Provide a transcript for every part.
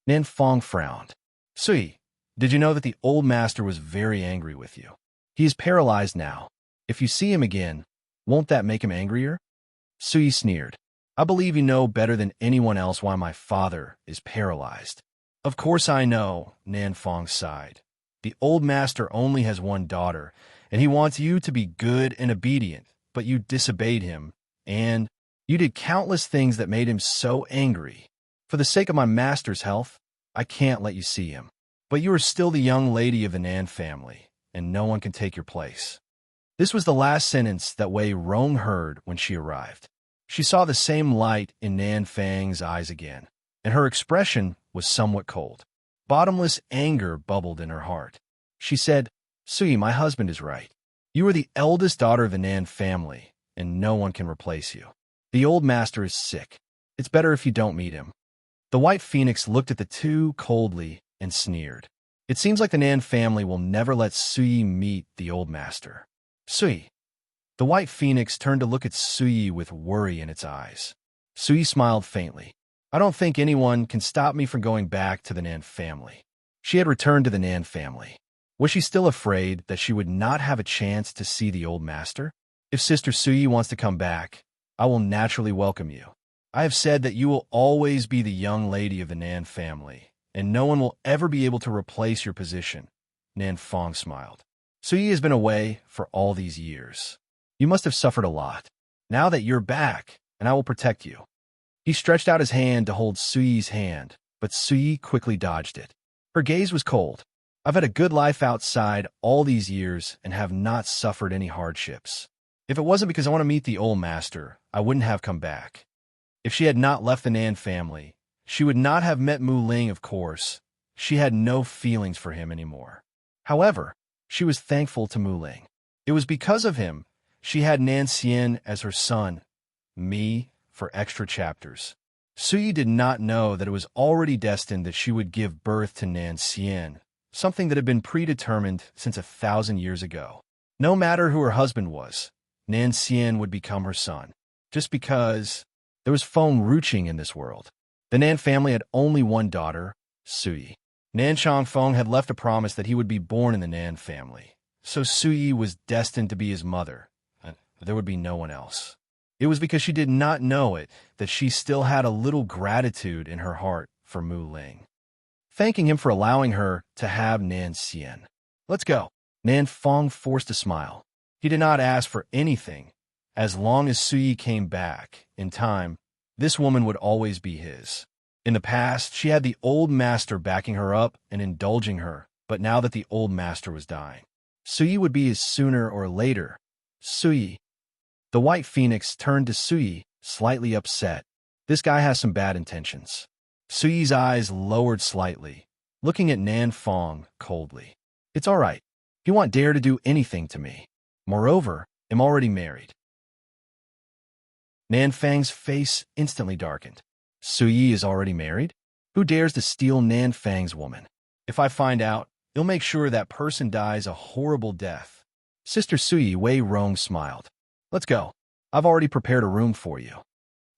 Nan Fong frowned. Sui, did you know that the old master was very angry with you? He is paralyzed now. If you see him again, won't that make him angrier? Sui sneered. I believe you know better than anyone else why my father is paralyzed. Of course I know, Nan Fong sighed. The old master only has one daughter, and he wants you to be good and obedient, but you disobeyed him, and you did countless things that made him so angry. For the sake of my master's health, I can't let you see him. But you are still the young lady of the Nan family, and no one can take your place. This was the last sentence that Wei Rong heard when she arrived. She saw the same light in Nan Fang's eyes again, and her expression was somewhat cold. Bottomless anger bubbled in her heart. She said, Sui, my husband is right. You are the eldest daughter of the Nan family, and no one can replace you. The old master is sick. It's better if you don't meet him. The White Phoenix looked at the two coldly and sneered. It seems like the Nan family will never let Sui meet the old master. Sui. The White Phoenix turned to look at Sui with worry in its eyes. Sui smiled faintly. I don't think anyone can stop me from going back to the Nan family. She had returned to the Nan family. Was she still afraid that she would not have a chance to see the old master? If Sister Sui wants to come back, I will naturally welcome you. I have said that you will always be the young lady of the Nan family, and no one will ever be able to replace your position. Nan Fong smiled. Sui has been away for all these years. You must have suffered a lot. Now that you're back, and I will protect you. He stretched out his hand to hold Sui's hand, but Sui quickly dodged it. Her gaze was cold. I've had a good life outside all these years and have not suffered any hardships. If it wasn't because I want to meet the old master, I wouldn't have come back. If she had not left the Nan family, she would not have met Mu Ling, of course. She had no feelings for him anymore. However, she was thankful to Mu Ling. It was because of him she had Nan Xian as her son, me, for extra chapters. Sui did not know that it was already destined that she would give birth to Nan Xian, something that had been predetermined since 1,000 years ago. No matter who her husband was, Nan Xian would become her son, just because there was Feng Ruqing in this world. The Nan family had only one daughter, Sui. Nan Changfeng had left a promise that he would be born in the Nan family, so Sui was destined to be his mother. There would be no one else. It was because she did not know it that she still had a little gratitude in her heart for Mu Ling, thanking him for allowing her to have Nan Xian. Let's go. Nan Fong forced a smile. He did not ask for anything. As long as Sui came back in time, this woman would always be his. In the past, she had the old master backing her up and indulging her, but now that the old master was dying, Sui would be his sooner or later. Sui. The White Phoenix turned to Sui, slightly upset. This guy has some bad intentions. Sui's eyes lowered slightly, looking at Nan Fong coldly. It's all right. He won't dare to do anything to me. Moreover, I'm already married. Nan Fang's face instantly darkened. Sui is already married? Who dares to steal Nan Fang's woman? If I find out, he'll make sure that person dies a horrible death. Sister Sui, Wei Rong smiled. Let's go. I've already prepared a room for you.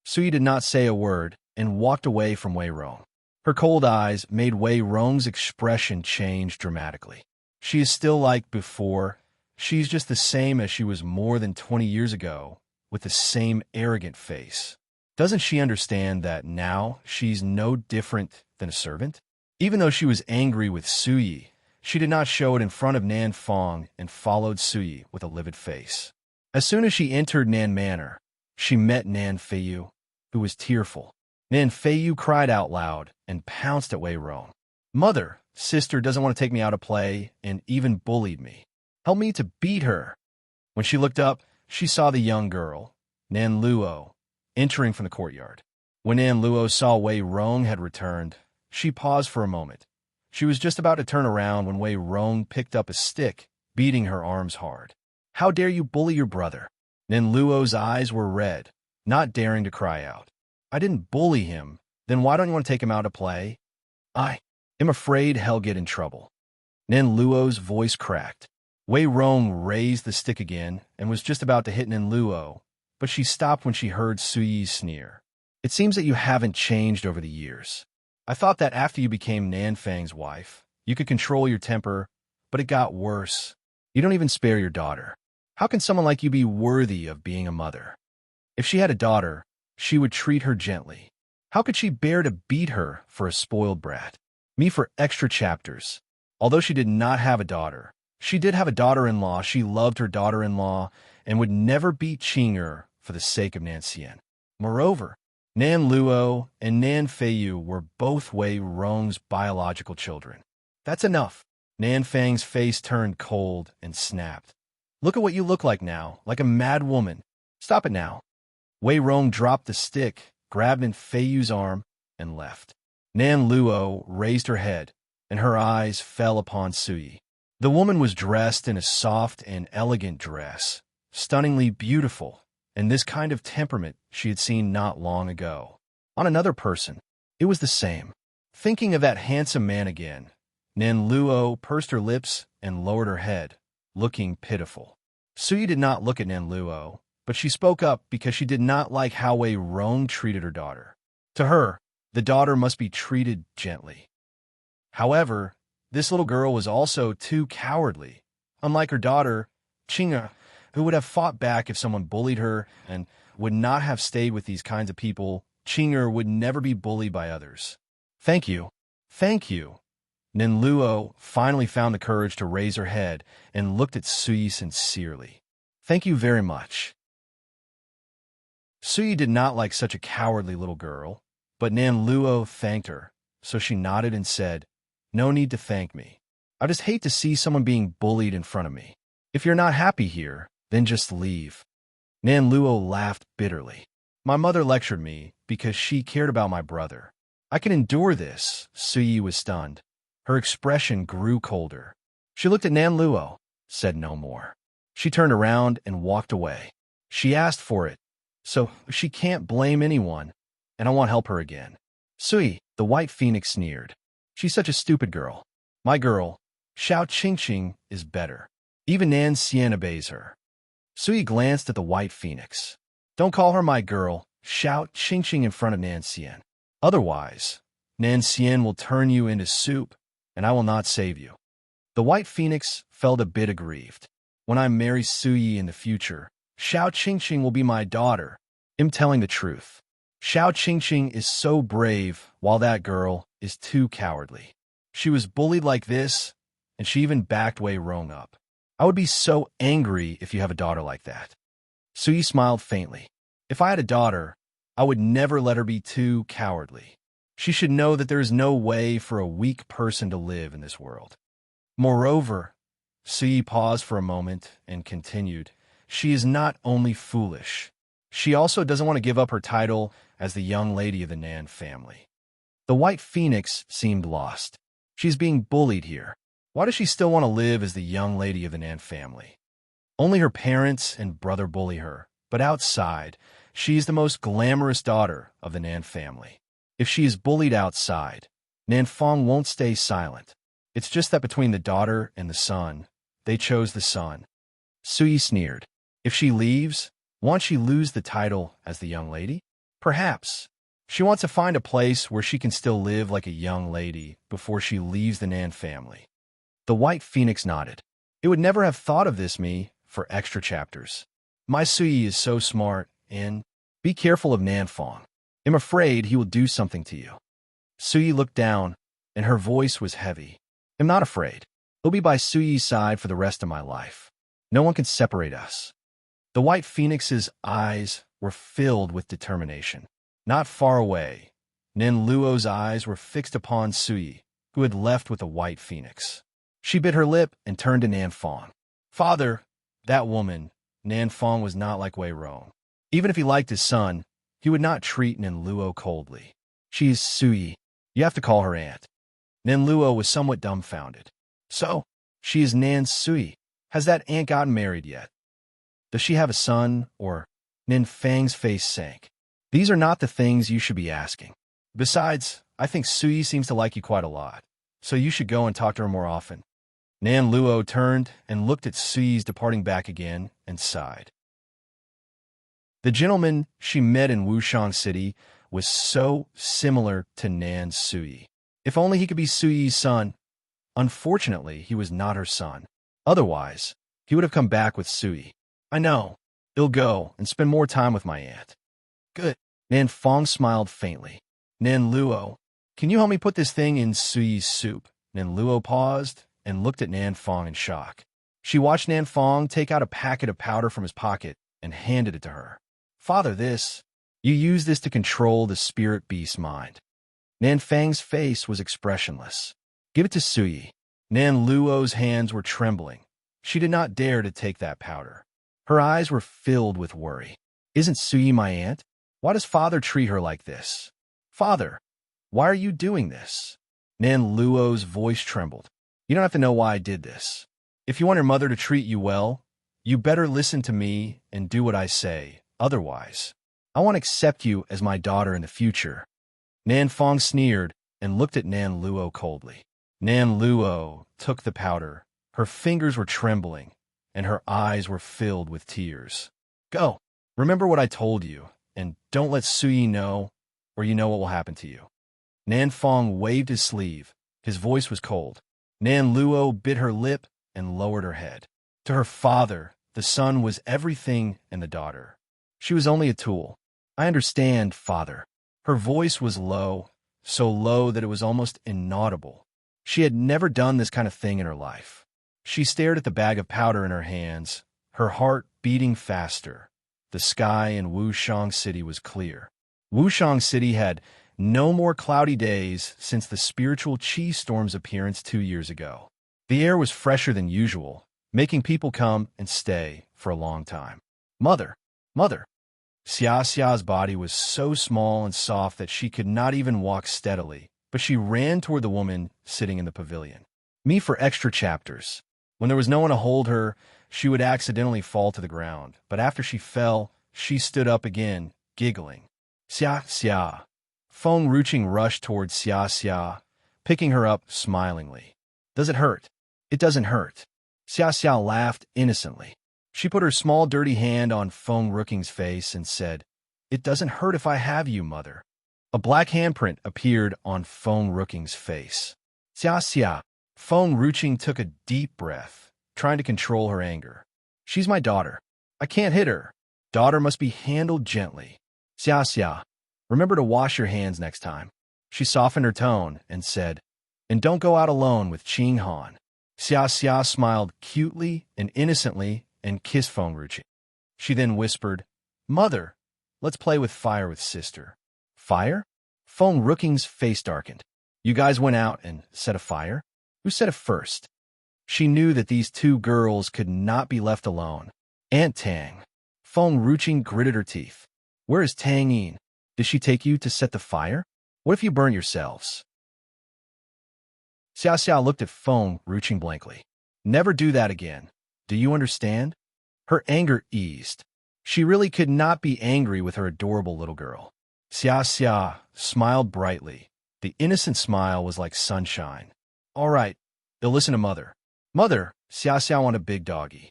Sui did not say a word and walked away from Wei Rong. Her cold eyes made Wei Rong's expression change dramatically. She is still like before. She's just the same as she was more than 20 years ago, with the same arrogant face. Doesn't she understand that now she's no different than a servant? Even though she was angry with Sui, she did not show it in front of Nan Fong and followed Sui with a livid face. As soon as she entered Nan Manor, she met Nan Feiyu, who was tearful. Nan Feiyu cried out loud and pounced at Wei Rong. Mother, sister doesn't want to take me out to play and even bullied me. Help me to beat her. When she looked up, she saw the young girl, Nan Luo, entering from the courtyard. When Nan Luo saw Wei Rong had returned, she paused for a moment. She was just about to turn around when Wei Rong picked up a stick, beating her arms hard. How dare you bully your brother? Nan Luo's eyes were red, not daring to cry out. I didn't bully him. Then why don't you want to take him out to play? I am afraid he'll get in trouble. Nan Luo's voice cracked. Wei Rong raised the stick again and was just about to hit Nan Luo, but she stopped when she heard Sui's sneer. It seems that you haven't changed over the years. I thought that after you became Nanfang's wife, you could control your temper, but it got worse. You don't even spare your daughter. How can someone like you be worthy of being a mother? If she had a daughter, she would treat her gently. How could she bear to beat her for a spoiled brat? Me for extra chapters. Although she did not have a daughter, she did have a daughter-in-law. She loved her daughter-in-law and would never beat Qinger for the sake of Nancian. Moreover, Nan Luo and Nan Feiyu were both Wei Rong's biological children. That's enough. Nan Fang's face turned cold and snapped. Look at what you look like now, like a mad woman. Stop it now. Wei Rong dropped the stick, grabbed in Feiyu's arm, and left. Nan Luo raised her head, and her eyes fell upon Suyi. The woman was dressed in a soft and elegant dress, stunningly beautiful, and this kind of temperament she had seen not long ago. On another person, it was the same. Thinking of that handsome man again, Nan Luo pursed her lips and lowered her head, looking pitiful. Suyi did not look at Nan Luo, but she spoke up because she did not like how Wei Rong treated her daughter. To her, the daughter must be treated gently. However, this little girl was also too cowardly. Unlike her daughter, Qinger, who would have fought back if someone bullied her and would not have stayed with these kinds of people, Qinger would never be bullied by others. Thank you. Thank you. Nan Luo finally found the courage to raise her head and looked at Suyi sincerely. Thank you very much. Suyi did not like such a cowardly little girl, but Nan Luo thanked her, so she nodded and said, "No need to thank me. I just hate to see someone being bullied in front of me. If you're not happy here, then just leave." Nan Luo laughed bitterly. My mother lectured me because she cared about my brother. I can endure this. Suyi was stunned. Her expression grew colder. She looked at Nan Luo, said no more. She turned around and walked away. She asked for it, so she can't blame anyone, and I won't help her again. Suyi, the White Phoenix, sneered. She's such a stupid girl. My girl, Xiao Qingqing, is better. Even Nan Xian obeys her. Suyi glanced at the White Phoenix. Don't call her my girl, Xiao Qingqing, in front of Nan Xian. Otherwise, Nan Xian will turn you into soup, and I will not save you. The White Phoenix felt a bit aggrieved. When I marry Suyi in the future, Xiao Qingqing will be my daughter. I'm telling the truth. Xiao Qingqing is so brave, while that girl is too cowardly. She was bullied like this, and she even backed Wei Rong up. I would be so angry if you have a daughter like that. Suyi smiled faintly. If I had a daughter, I would never let her be too cowardly. She should know that there is no way for a weak person to live in this world. Moreover, Suyi paused for a moment and continued, she is not only foolish, she also doesn't want to give up her title as the young lady of the Nan family. The White Phoenix seemed lost. She's being bullied here. Why does she still want to live as the young lady of the Nan family? Only her parents and brother bully her, but outside, she is the most glamorous daughter of the Nan family. If she is bullied outside, Nanfang won't stay silent. It's just that between the daughter and the son, they chose the son. Suyi sneered. If she leaves, won't she lose the title as the young lady? Perhaps. She wants to find a place where she can still live like a young lady before she leaves the Nan family. The White Phoenix nodded. It would never have thought of this me for extra chapters. My Suyi is so smart, and be careful of Nanfang. I'm afraid he will do something to you. Suyi looked down, and her voice was heavy. I'm not afraid. He'll be by Suyi's side for the rest of my life. No one can separate us. The White Phoenix's eyes were filled with determination. Not far away, Nan Luo's eyes were fixed upon Suyi, who had left with the White Phoenix. She bit her lip and turned to Nanfang. Father, that woman, Nanfang, was not like Wei Rong. Even if he liked his son, he would not treat Nan Luo coldly. She is Suyi. You have to call her aunt. Nan Luo was somewhat dumbfounded. So, she is Nan's Suyi. Has that aunt gotten married yet? Does she have a son, or? Nan Fang's face sank. These are not the things you should be asking. Besides, I think Suyi seems to like you quite a lot, so you should go and talk to her more often. Nan Luo turned and looked at Suyi's departing back again and sighed. The gentleman she met in Wushang City was so similar to Nan Sui. If only he could be Sui's son. Unfortunately, he was not her son. Otherwise, he would have come back with Sui. I know. He'll go and spend more time with my aunt. Good. Nan Fong smiled faintly. Nan Luo, can you help me put this thing in Sui's soup? Nan Luo paused and looked at Nan Fong in shock. She watched Nan Fong take out a packet of powder from his pocket and handed it to her. Father, you use this to control the spirit beast's mind. Nan Fang's face was expressionless. Give it to Sui. Nan Luo's hands were trembling. She did not dare to take that powder. Her eyes were filled with worry. Isn't Sui my aunt? Why does father treat her like this? Father, why are you doing this? Nan Luo's voice trembled. You don't have to know why I did this. If you want your mother to treat you well, you better listen to me and do what I say. Otherwise, I won't accept you as my daughter in the future. Nan Fong sneered and looked at Nan Luo coldly. Nan Luo took the powder. Her fingers were trembling, and her eyes were filled with tears. Go. Remember what I told you, and don't let Sui know, or you know what will happen to you. Nan Fong waved his sleeve. His voice was cold. Nan Luo bit her lip and lowered her head. To her father, the son was everything and the daughter. She was only a tool. I understand, father. Her voice was low, so low that it was almost inaudible. She had never done this kind of thing in her life. She stared at the bag of powder in her hands, her heart beating faster. The sky in Wushang City was clear. Wushang City had no more cloudy days since the spiritual Qi storm's appearance 2 years ago. The air was fresher than usual, making people come and stay for a long time. Mother! Mother! Xia Xia's body was so small and soft that she could not even walk steadily, but she ran toward the woman sitting in the pavilion. Me for extra chapters. When there was no one to hold her, she would accidentally fall to the ground, but after she fell, she stood up again, giggling. Xia Xia. Feng Ruching rushed toward Xia Xia, picking her up smilingly. Does it hurt? It doesn't hurt. Xia Xia laughed innocently. She put her small dirty hand on Feng Ruching's face and said, It doesn't hurt if I have you, mother. A black handprint appeared on Feng Ruching's face. Xia Xia. Feng Ruching took a deep breath, trying to control her anger. She's my daughter. I can't hit her. Daughter must be handled gently. Xia Xia. Remember to wash your hands next time. She softened her tone and said, And don't go out alone with Qing Han. Xia Xia smiled cutely and innocently and kissed Feng Ruching. She then whispered, Mother, let's play with fire with sister. Fire? Feng Ruching's face darkened. You guys went out and set a fire? Who said it first? She knew that these two girls could not be left alone. Aunt Tang. Feng Ruching gritted her teeth. Where is Tang Yin? Did she take you to set the fire? What if you burn yourselves? Xia Xia looked at Feng Ruching blankly. Never do that again. Do you understand? Her anger eased. She really could not be angry with her adorable little girl. Xia Xia smiled brightly. The innocent smile was like sunshine. All right, they'll listen to Mother. Mother, Xia Xia want a big doggy.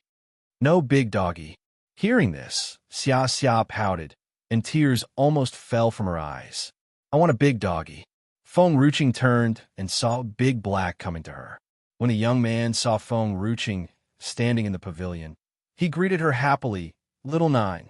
No big doggy. Hearing this, Xia Xia pouted, and tears almost fell from her eyes. I want a big doggy. Feng Ruching turned and saw Big Black coming to her. When the young man saw Feng Ruching standing in the pavilion, he greeted her happily, Little Nine.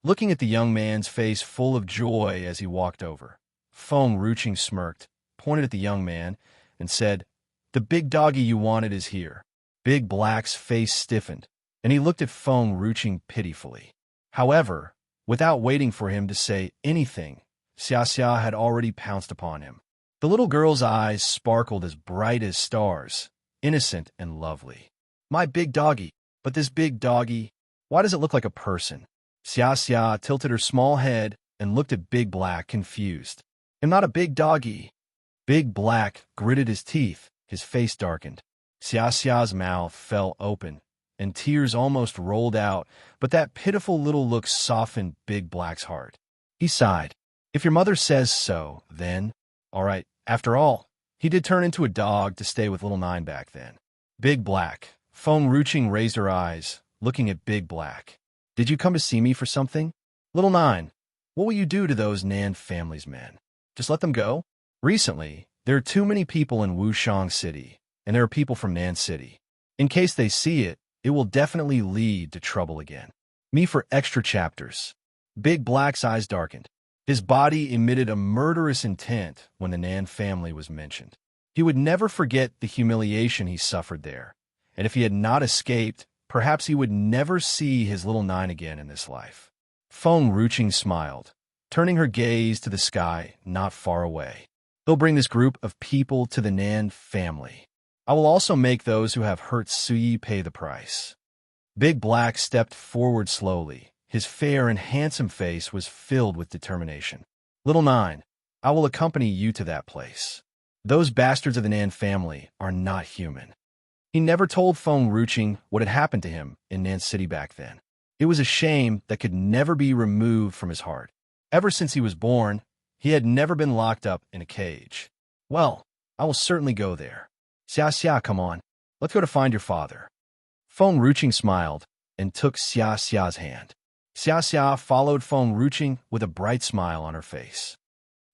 Looking at the young man's face full of joy as he walked over, Feng Ruching smirked, pointed at the young man, and said, The big doggy you wanted is here. Big Black's face stiffened, and he looked at Feng Ruching pitifully. However, without waiting for him to say anything, Xia Xia had already pounced upon him. The little girl's eyes sparkled as bright as stars, innocent and lovely. My big doggy, but this big doggy, why does it look like a person? Xia Xia tilted her small head and looked at Big Black, confused. I'm not a big doggy. Big Black gritted his teeth, his face darkened. Xia Xia's mouth fell open, and tears almost rolled out, but that pitiful little look softened Big Black's heart. He sighed. If your mother says so, then, all right. After all, he did turn into a dog to stay with Little Nine back then. Big Black. Feng Ruching raised her eyes, looking at Big Black. Did you come to see me for something? Little Nine, What will you do to those Nan family's men? Just let them go? Recently, there are too many people in Wushang City, and there are people from Nan City. In case they see it, it will definitely lead to trouble again. Me for extra chapters. Big Black's eyes darkened. His body emitted a murderous intent when the Nan family was mentioned. He would never forget the humiliation he suffered there, and if he had not escaped, perhaps he would never see his little Nine again in this life. Feng Ruqing smiled, turning her gaze to the sky not far away. They'll bring this group of people to the Nan family. I will also make those who have hurt Suyi pay the price. Big Black stepped forward slowly. His fair and handsome face was filled with determination. Little Nine, I will accompany you to that place. Those bastards of the Nan family are not human. He never told Feng Ruqing what had happened to him in Nan City back then. It was a shame that could never be removed from his heart. Ever since he was born, he had never been locked up in a cage. Well, I will certainly go there. Xia Xia, come on. Let's go to find your father. Feng Ruqing smiled and took Xia Xia's hand. Xia Xia followed Feng Ruqing with a bright smile on her face.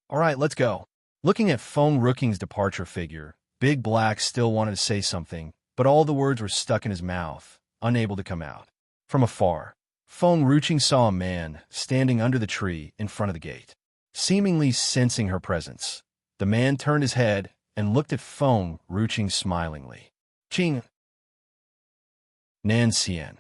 All right, let's go. Looking at Feng Ruqing's departure figure, Big Black still wanted to say something, but all the words were stuck in his mouth, unable to come out. From afar, Feng Ruqing saw a man standing under the tree in front of the gate. Seemingly sensing her presence, the man turned his head and looked at Feng Ruqing smilingly. Qing. Nan Xian.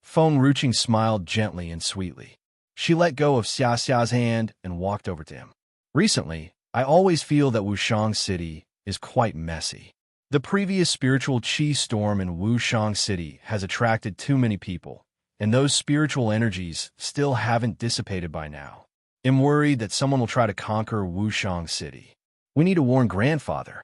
Feng Ruqing smiled gently and sweetly. She let go of Xia Xia's hand and walked over to him. Recently, I always feel that Wushang City is quite messy. The previous spiritual qi storm in Wushang City has attracted too many people, and those spiritual energies still haven't dissipated by now. I'm worried that someone will try to conquer Wushang City. We need to warn grandfather.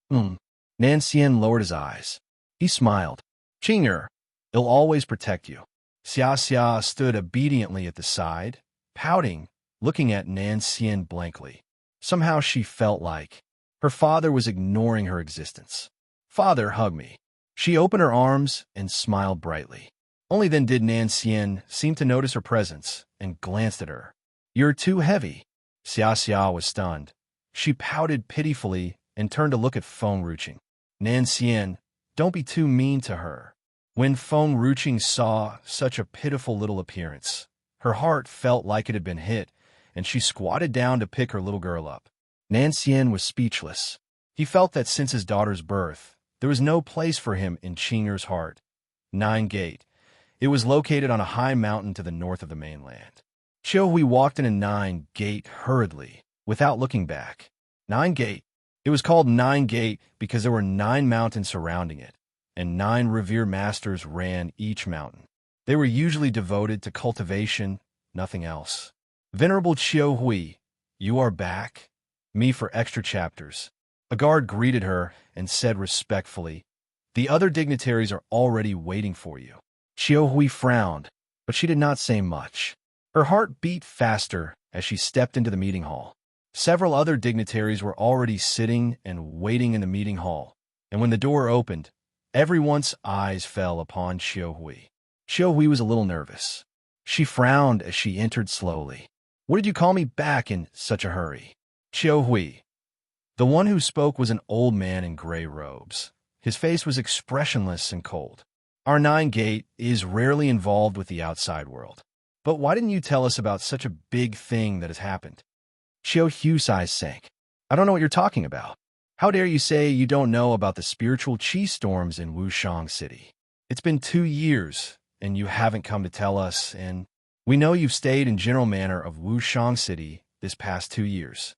Nan Xian lowered his eyes. He smiled. Qing'er, he'll always protect you. Xia Xia stood obediently at the side, pouting, looking at Nan Xian blankly. Somehow she felt like her father was ignoring her existence. Father, hug me. She opened her arms and smiled brightly. Only then did Nan Xian seem to notice her presence and glanced at her. You're too heavy. Xia Xia was stunned. She pouted pitifully and turned to look at Feng Ruqing. Nan Xian, don't be too mean to her. When Feng Ruqing saw such a pitiful little appearance, her heart felt like it had been hit, and she squatted down to pick her little girl up. Nan Xian was speechless. He felt that since his daughter's birth, there was no place for him in Qing'er's heart. Nine Gate. It was located on a high mountain to the north of the mainland. Qiuhui walked into Nine Gate hurriedly, without looking back. Nine Gate. It was called Nine Gate because there were 9 mountains surrounding it, and 9 revere masters ran each mountain. They were usually devoted to cultivation, nothing else. Venerable Qiuhui, you are back? Me for extra chapters. A guard greeted her and said respectfully, the other dignitaries are already waiting for you. Qiuhui frowned, but she did not say much. Her heart beat faster as she stepped into the meeting hall. Several other dignitaries were already sitting and waiting in the meeting hall, and when the door opened, everyone's eyes fell upon Qiuhui. Qiuhui was a little nervous. She frowned as she entered slowly. What did you call me back in such a hurry? Qiuhui. The one who spoke was an old man in gray robes. His face was expressionless and cold. Our Nine Gate is rarely involved with the outside world. But why didn't you tell us about such a big thing that has happened? Qiuhui's eyes sank. I don't know what you're talking about. How dare you say you don't know about the spiritual qi storms in Wushang City? It's been 2 years, and you haven't come to tell us, and we know you've stayed in general manner of Wushang City this past 2 years.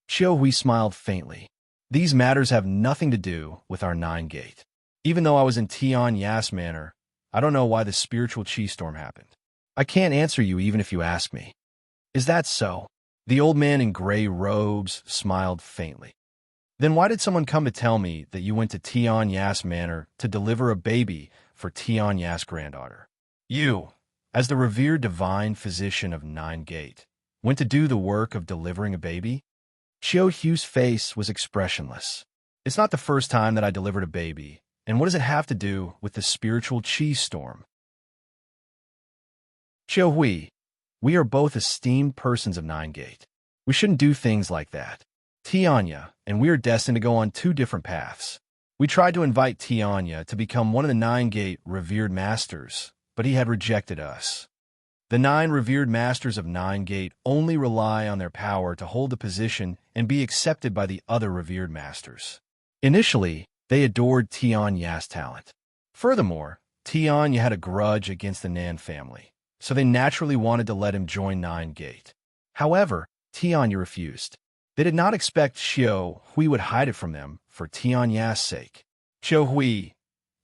Qiuhui smiled faintly. These matters have nothing to do with our Nine Gate. Even though I was in Tian Yas Manor, I don't know why the spiritual qi storm happened. I can't answer you even if you ask me. Is that so? The old man in gray robes smiled faintly. Then why did someone come to tell me that you went to Tian Yas Manor to deliver a baby for Tian Yas' granddaughter? You, as the revered divine physician of Nine Gate, went to do the work of delivering a baby? Qiuhui's face was expressionless. It's not the first time that I delivered a baby, and what does it have to do with the spiritual qi storm? Qiuhui, We are both esteemed persons of Nine Gate. We shouldn't do things like that. Tianya and we are destined to go on two different paths. We tried to invite Tianya to become one of the Nine Gate revered masters, but he had rejected us. The 9 revered masters of Nine Gate only rely on their power to hold the position and be accepted by the other revered masters. Initially, they adored Tianya's talent. Furthermore, Tianya had a grudge against the Nan family, so they naturally wanted to let him join Nine Gate. However, Tianya refused. They did not expect Xiao Hui would hide it from them for Tianya's sake. Xiao Hui,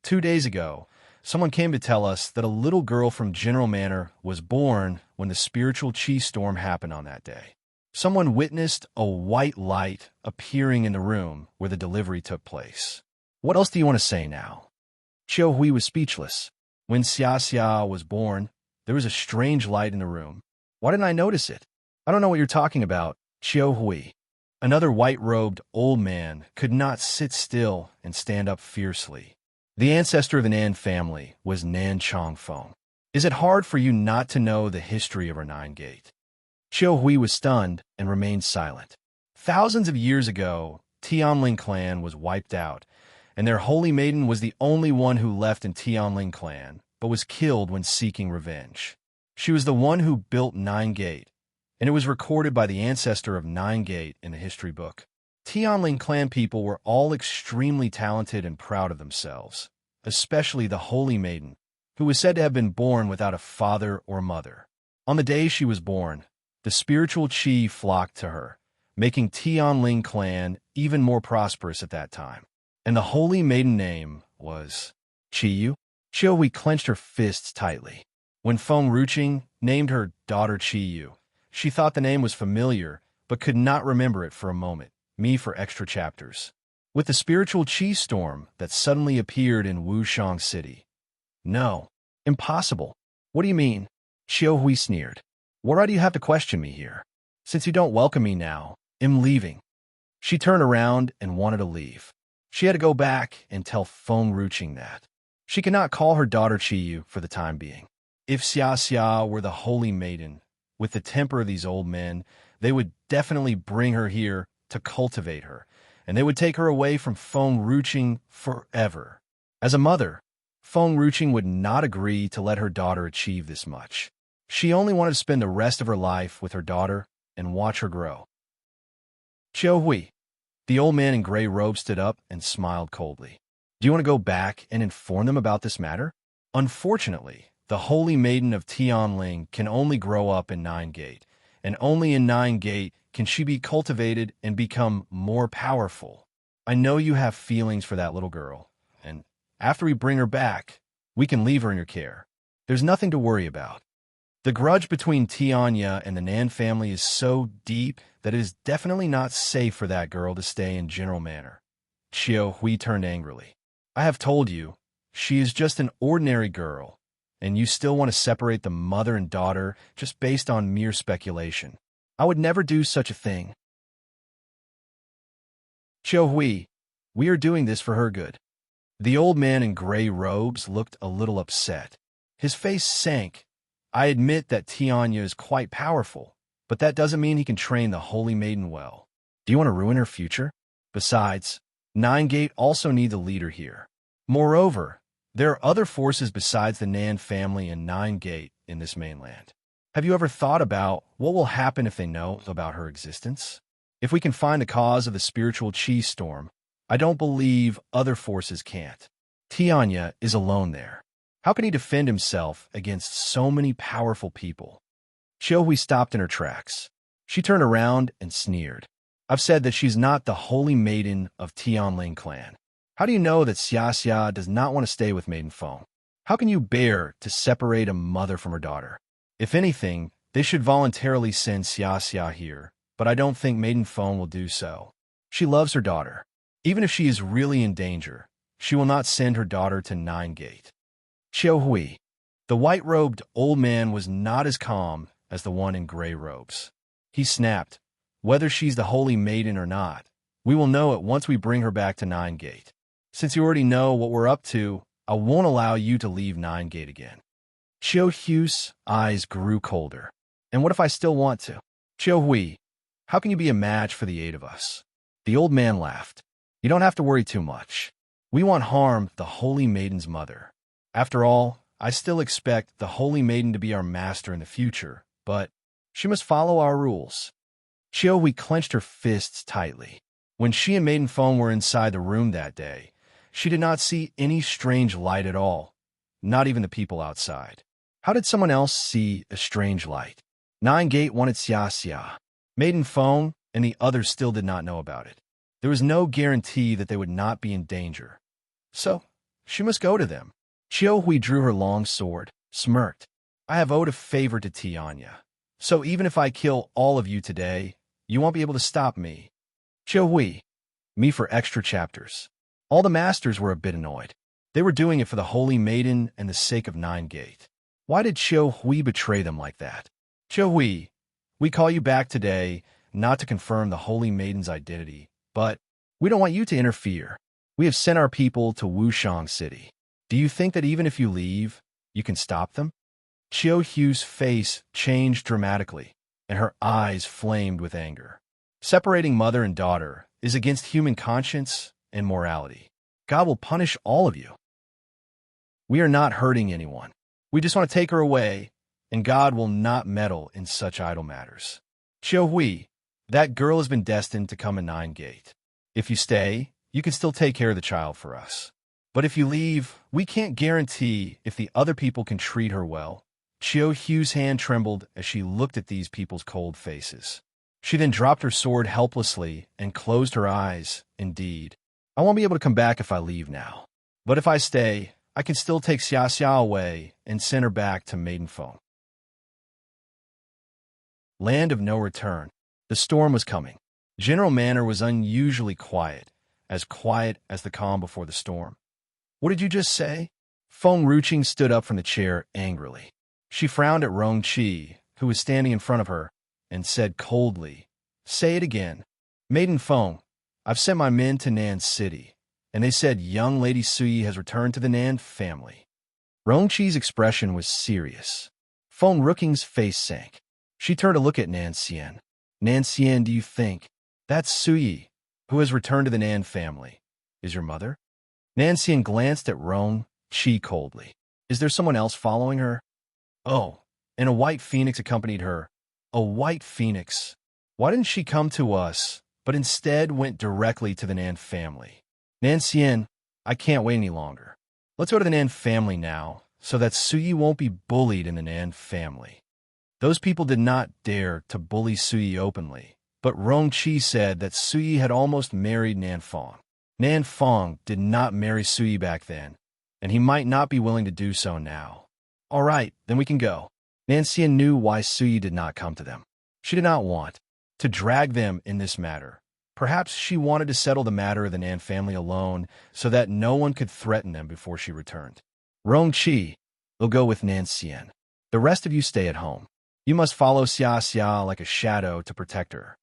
2 days ago, someone came to tell us that a little girl from General Manor was born when the spiritual chi storm happened on that day. Someone witnessed a white light appearing in the room where the delivery took place. What else do you want to say now? Xiao Hui was speechless. When Xia Xia was born, there was a strange light in the room. Why didn't I notice it? I don't know what you're talking about, Xiao Hui. Another white-robed old man could not sit still and stand up fiercely. The ancestor of the Nan family was Nan Chongfeng. Is it hard for you not to know the history of our Nine Gate? Xiao Hui was stunned and remained silent. Thousands of years ago, Tianling clan was wiped out, and their holy maiden was the only one who left in Tianling clan, but was killed when seeking revenge. She was the one who built Nine Gate, and it was recorded by the ancestor of Nine Gate in the history book. Tianling clan people were all extremely talented and proud of themselves, especially the Holy Maiden, who was said to have been born without a father or mother. On the day she was born, the spiritual chi flocked to her, making Tianling clan even more prosperous at that time. And the Holy Maiden name was Chiyu. Xiao Hui clenched her fists tightly. When Feng Ruqing named her daughter Chiyu, she thought the name was familiar, but could not remember it for a moment. Me for extra chapters. With the spiritual chi storm that suddenly appeared in Wushang City. No. Impossible. What do you mean? Xiao Hui sneered. Why do you have to question me here? Since you don't welcome me now, I'm leaving. She turned around and wanted to leave. She had to go back and tell Feng Ruqing that. She could not call her daughter Chiyu for the time being. If Xia Xia were the Holy Maiden, with the temper of these old men, they would definitely bring her here to cultivate her, and they would take her away from Feng Ruqing forever. As a mother, Feng Ruqing would not agree to let her daughter achieve this much. She only wanted to spend the rest of her life with her daughter and watch her grow. Xiao Hui, the old man in gray robes, stood up and smiled coldly. Do you want to go back and inform them about this matter? Unfortunately, the Holy Maiden of Tianling can only grow up in Nine Gate, and only in Nine Gate can she be cultivated and become more powerful. I know you have feelings for that little girl, and after we bring her back, we can leave her in your care. There's nothing to worry about. The grudge between Tianya and the Nan family is so deep that it is definitely not safe for that girl to stay in General Manor. Xiao Hui turned angrily. I have told you, she is just an ordinary girl, and you still want to separate the mother and daughter just based on mere speculation. I would never do such a thing. Xiao Hui, we are doing this for her good. The old man in gray robes looked a little upset. His face sank. I admit that Tianya is quite powerful, but that doesn't mean he can train the Holy Maiden well. Do you want to ruin her future? Besides, Nine Gate also needs a leader here. Moreover, there are other forces besides the Nan family and Nine Gate in this mainland. Have you ever thought about what will happen if they know about her existence? If we can find the cause of the spiritual chi storm, I don't believe other forces can't. Tianya is alone there. How can he defend himself against so many powerful people? Xiao Hui stopped in her tracks. She turned around and sneered. I've said that she's not the Holy Maiden of Tianling clan. How do you know that Xia Xia does not want to stay with Maiden Feng? How can you bear to separate a mother from her daughter? If anything, they should voluntarily send Xia Xia here, but I don't think Maiden Feng will do so. She loves her daughter. Even if she is really in danger, she will not send her daughter to Nine Gate. Xiao Hui, the white-robed old man, was not as calm as the one in gray robes. He snapped, whether she's the Holy Maiden or not, we will know it once we bring her back to Nine Gate. Since you already know what we're up to, I won't allow you to leave Nine Gate again. Xiao Hui's eyes grew colder. And what if I still want to? Chiu Hui, how can you be a match for the 8 of us? The old man laughed. You don't have to worry too much. We won't harm the Holy Maiden's mother. After all, I still expect the Holy Maiden to be our master in the future, but she must follow our rules. Chiu Hui clenched her fists tightly. When she and Maiden Feng were inside the room that day, she did not see any strange light at all, not even the people outside. How did someone else see a strange light? Nine Gate wanted Xia Xia. Maiden Feng and the others still did not know about it. There was no guarantee that they would not be in danger. So, she must go to them. Chiu Hui drew her long sword, smirked. I have owed a favor to Tianya. So even if I kill all of you today, you won't be able to stop me. Chiu Hui, me for extra chapters. All the masters were a bit annoyed. They were doing it for the Holy Maiden and the sake of Nine Gate. Why did Chiu Hui betray them like that? Chiu Hui, we call you back today not to confirm the Holy Maiden's identity, but we don't want you to interfere. We have sent our people to Wushang City. Do you think that even if you leave, you can stop them? Chiu Hui's face changed dramatically, and her eyes flamed with anger. Separating mother and daughter is against human conscience and morality. God will punish all of you. We are not hurting anyone. We just want to take her away, and God will not meddle in such idle matters. Chiu Hui, that girl has been destined to come in Nine Gate. If you stay, you can still take care of the child for us. But if you leave, we can't guarantee if the other people can treat her well. Chiu Hui's hand trembled as she looked at these people's cold faces. She then dropped her sword helplessly and closed her eyes. Indeed, I won't be able to come back if I leave now. But if I stay, I can still take Xia Xia away and send her back to Maiden Feng. Land of No Return. The storm was coming. General Manor was unusually quiet as the calm before the storm. What did you just say? Feng Ruqing stood up from the chair angrily. She frowned at Rong Qi, who was standing in front of her, and said coldly, Say it again. Maiden Feng, I've sent my men to Nan City, and they said young Lady Sui has returned to the Nan family. Rong Qi's expression was serious. Feng Ruqing's face sank. She turned to look at Nan Xian. Nan Xian, do you think that's Sui, who has returned to the Nan family, is your mother? Nan Xian glanced at Rong Qi coldly. Is there someone else following her? Oh, and a white phoenix accompanied her. A white phoenix. Why didn't she come to us, but instead went directly to the Nan family? Nan Xian, I can't wait any longer. Let's go to the Nan family now, so that Sui won't be bullied in the Nan family. Those people did not dare to bully Sui openly, but Rong Qi said that Sui had almost married Nan Feng. Nan Feng did not marry Sui back then, and he might not be willing to do so now. All right, then we can go. Nan Xian knew why Sui did not come to them. She did not want to drag them in this matter. Perhaps she wanted to settle the matter of the Nan family alone so that no one could threaten them before she returned. Rong Qi will go with Nan Xian. The rest of you stay at home. You must follow Xia Xia like a shadow to protect her.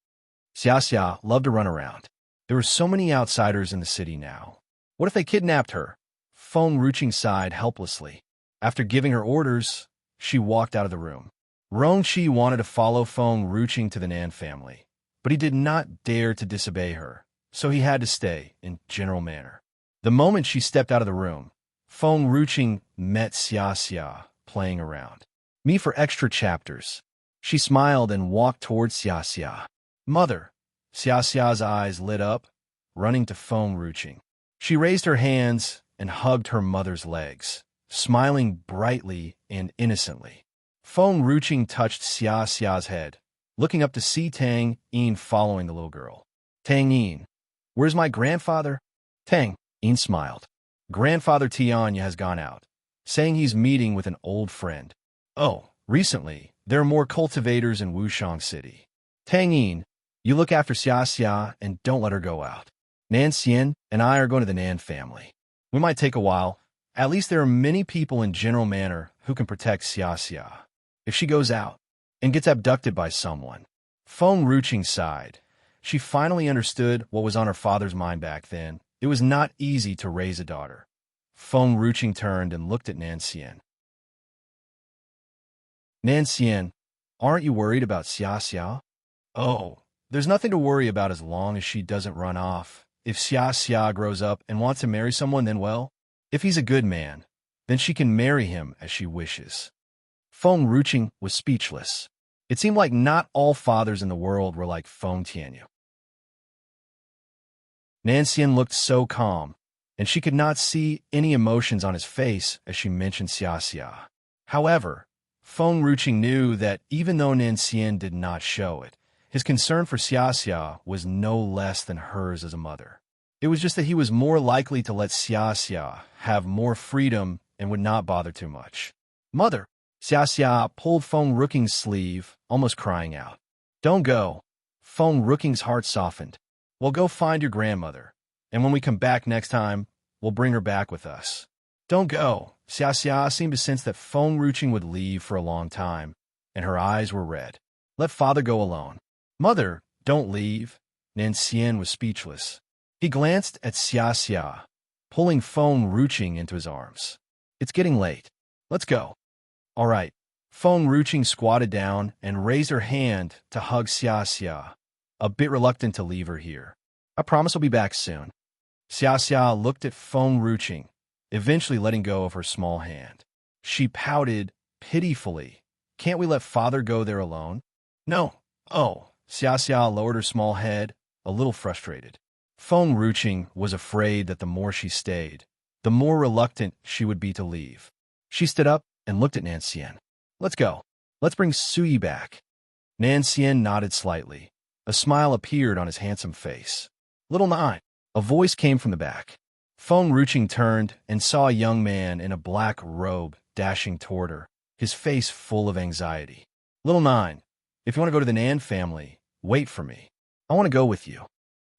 Xia Xia loved to run around. There were so many outsiders in the city now. What if they kidnapped her? Feng Ruqing sighed helplessly. After giving her orders, she walked out of the room. Rong Qi wanted to follow Feng Ruqing to the Nan family, but he did not dare to disobey her, so he had to stay in General Manor. The moment she stepped out of the room, Feng Ruqing met Xia Xia playing around. Me for extra chapters. She smiled and walked towards Xia Xia. Mother. Xia Xia's eyes lit up, running to Feng Ruqing. She raised her hands and hugged her mother's legs, smiling brightly and innocently. Feng Ruqing touched Xia Xia's head, looking up to see Tang Yin following the little girl. Tang Yin, where's my grandfather? Tang Yin smiled. Grandfather Tianya has gone out, saying he's meeting with an old friend. Oh, recently, there are more cultivators in Wushang City. Tang Yin, you look after Xia Xia and don't let her go out. Nan Xian and I are going to the Nan family. We might take a while. At least there are many people in General Manor who can protect Xia Xia. If she goes out and gets abducted by someone. Feng Ruqing sighed. She finally understood what was on her father's mind back then. It was not easy to raise a daughter. Feng Ruqing turned and looked at Nan Xian. Nan Xian, Aren't you worried about Xia Xia? Oh, there's nothing to worry about as long as she doesn't run off. If Xia Xia grows up and wants to marry someone, then well, if he's a good man, then she can marry him as she wishes. Feng Ruqing was speechless. It seemed like not all fathers in the world were like Feng Tianyu. Nanxian looked so calm, and she could not see any emotions on his face as she mentioned Xia Xia. However, Feng Ruqing knew that even though Nanxian did not show it, his concern for Xia Xia was no less than hers as a mother. It was just that he was more likely to let Xia Xia have more freedom and would not bother too much. Mother, Xia Xia pulled Feng Ruqing's sleeve, almost crying out. Don't go. Feng Ruqing's heart softened. We'll go find your grandmother, and when we come back next time, we'll bring her back with us. Don't go. Xia Xia seemed to sense that Feng Ruqing would leave for a long time, and her eyes were red. Let father go alone. Mother, don't leave. Nanxian was speechless. He glanced at Xia Xia, pulling Feng Ruqing into his arms. It's getting late. Let's go. All right. Feng Ruqing squatted down and raised her hand to hug Xia Xia, a bit reluctant to leave her here. I promise I'll be back soon. Xia Xia looked at Feng Ruqing, eventually letting go of her small hand. She pouted pitifully. Can't we let father go there alone? No. Oh. Xia Xia lowered her small head, a little frustrated. Feng Ruqing was afraid that the more she stayed, the more reluctant she would be to leave. She stood up and looked at Nanxian. Let's go. Let's bring Sui back. Nanxian nodded slightly. A smile appeared on his handsome face. Little Nine. A voice came from the back. Feng Ruqing turned and saw a young man in a black robe dashing toward her, his face full of anxiety. Little Nine, if you want to go to the Nan family, wait for me. I want to go with you.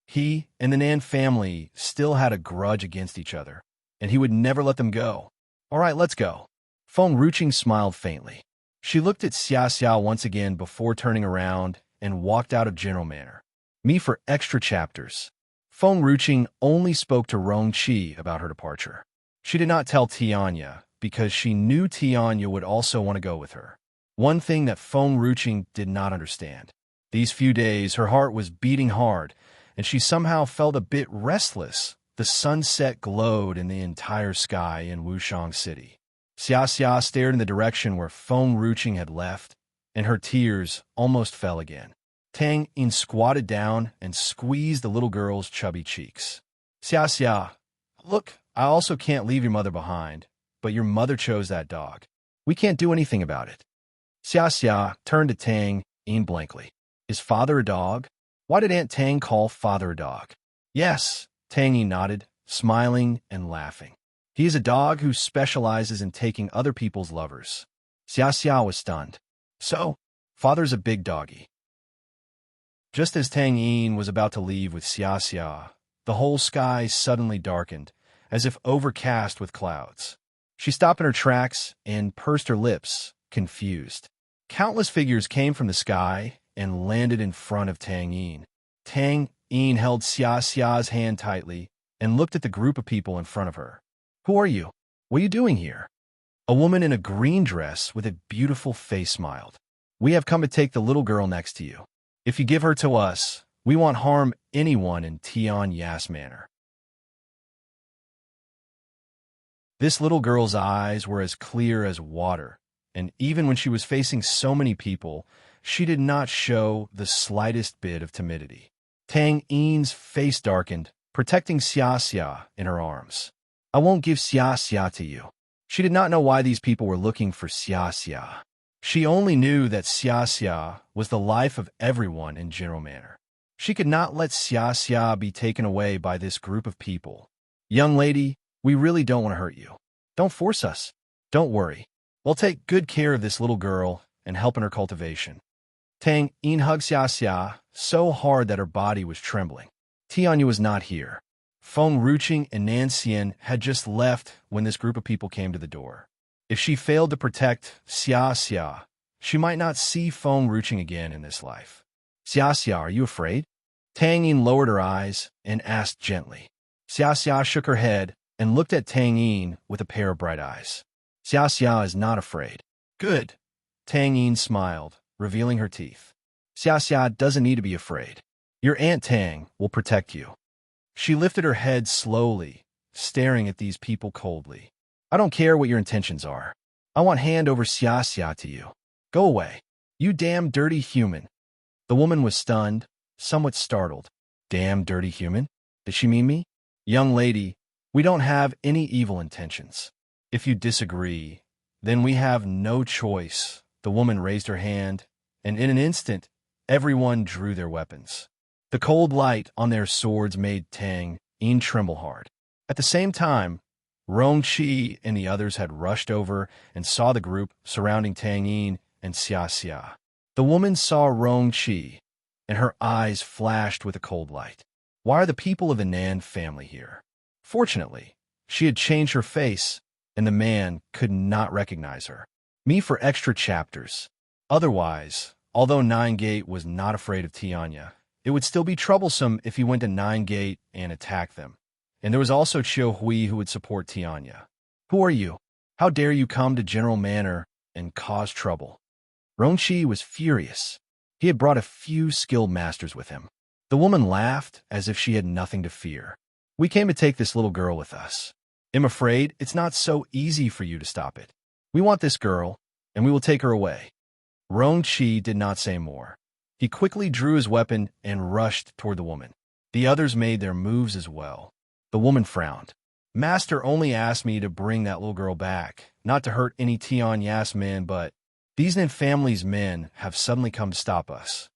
He and the Nan family still had a grudge against each other, and he would never let them go. All right, let's go. Feng Ruqing smiled faintly. She looked at Xia Xia once again before turning around and walked out of General Manor. Me for extra chapters. Feng Ruqing only spoke to Rong Qi about her departure. She did not tell Tianya because she knew Tianya would also want to go with her. One thing that Feng Ruqing did not understand. These few days, her heart was beating hard, and she somehow felt a bit restless. The sunset glowed in the entire sky in Wushang City. Xia Xia stared in the direction where Feng Ruqing had left, and her tears almost fell again. Tang Yin squatted down and squeezed the little girl's chubby cheeks. Xia Xia, look, I also can't leave your mother behind, but your mother chose that dog. We can't do anything about it. Xia Xia turned to Tang Yin blankly. Is father a dog? Why did Aunt Tang call father a dog? Yes, Tang Yin nodded, smiling and laughing. He is a dog who specializes in taking other people's lovers. Xia Xia was stunned. So, father's a big doggy. Just as Tang Yin was about to leave with Xia Xia, the whole sky suddenly darkened, as if overcast with clouds. She stopped in her tracks and pursed her lips, confused. Countless figures came from the sky and landed in front of Tang Yin. Tang Yin held Xia Xia's hand tightly and looked at the group of people in front of her. Who are you? What are you doing here? A woman in a green dress with a beautiful face smiled. We have come to take the little girl next to you. If you give her to us, we won't harm anyone in Tian Yas Manor. This little girl's eyes were as clear as water, and even when she was facing so many people, she did not show the slightest bit of timidity. Tang Yin's face darkened, protecting Xia Xia in her arms. I won't give Xia Xia to you. She did not know why these people were looking for Xia Xia. She only knew that Xia Xia was the life of everyone in General Manor. She could not let Xia Xia be taken away by this group of people. Young lady, we really don't want to hurt you. Don't force us. Don't worry. We'll take good care of this little girl and help in her cultivation. Tang Yin hugged Xia Xia so hard that her body was trembling. Tianya was not here. Feng Ruqing and Nanxian had just left when this group of people came to the door. If she failed to protect Xia Xia, she might not see Feng Ruqing again in this life. Xia Xia, are you afraid? Tang Yin lowered her eyes and asked gently. Xia Xia shook her head and looked at Tang Yin with a pair of bright eyes. Xia Xia is not afraid. Good. Tang Yin smiled, revealing her teeth. Xia Xia doesn't need to be afraid. Your Aunt Tang will protect you. She lifted her head slowly, staring at these people coldly. I don't care what your intentions are. I want hand over Xia Xia to you. Go away. You damn dirty human. The woman was stunned, somewhat startled. Damn dirty human? Did she mean me? Young lady, we don't have any evil intentions. If you disagree, then we have no choice. The woman raised her hand, and in an instant, everyone drew their weapons. The cold light on their swords made Tang Yin tremble hard. At the same time, Rong Qi and the others had rushed over and saw the group surrounding Tang Yin and Xia Xia. The woman saw Rong Qi, and her eyes flashed with a cold light. Why are the people of the Nan family here? Fortunately, she had changed her face, and the man could not recognize her. Me for extra chapters. Otherwise, although Nine Gate was not afraid of Tianya, it would still be troublesome if he went to Nine Gate and attacked them. And there was also Chiu Hui who would support Tianya. Who are you? How dare you come to General Manor and cause trouble? Rongqi was furious. He had brought a few skilled masters with him. The woman laughed as if she had nothing to fear. We came to take this little girl with us. I'm afraid it's not so easy for you to stop it. We want this girl, and we will take her away. Rongqi did not say more. He quickly drew his weapon and rushed toward the woman. The others made their moves as well. The woman frowned. Master only asked me to bring that little girl back, not to hurt any Tianyas men, but these Nan family's men have suddenly come to stop us.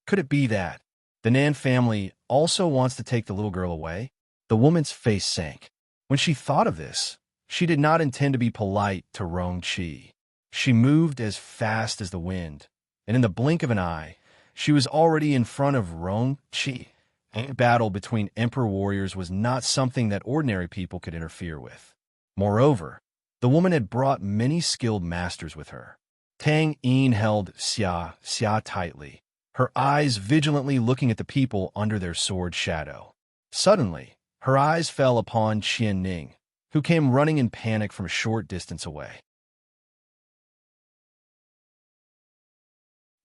Could it be that the Nan family also wants to take the little girl away? The woman's face sank. When she thought of this, she did not intend to be polite to Rongqi. She moved as fast as the wind, and in the blink of an eye, she was already in front of Rongqi. A battle between emperor warriors was not something that ordinary people could interfere with. Moreover, the woman had brought many skilled masters with her. Tang Yin held Xia Xia tightly, her eyes vigilantly looking at the people under their sword shadow. Suddenly, her eyes fell upon Qian Ning, who came running in panic from a short distance away.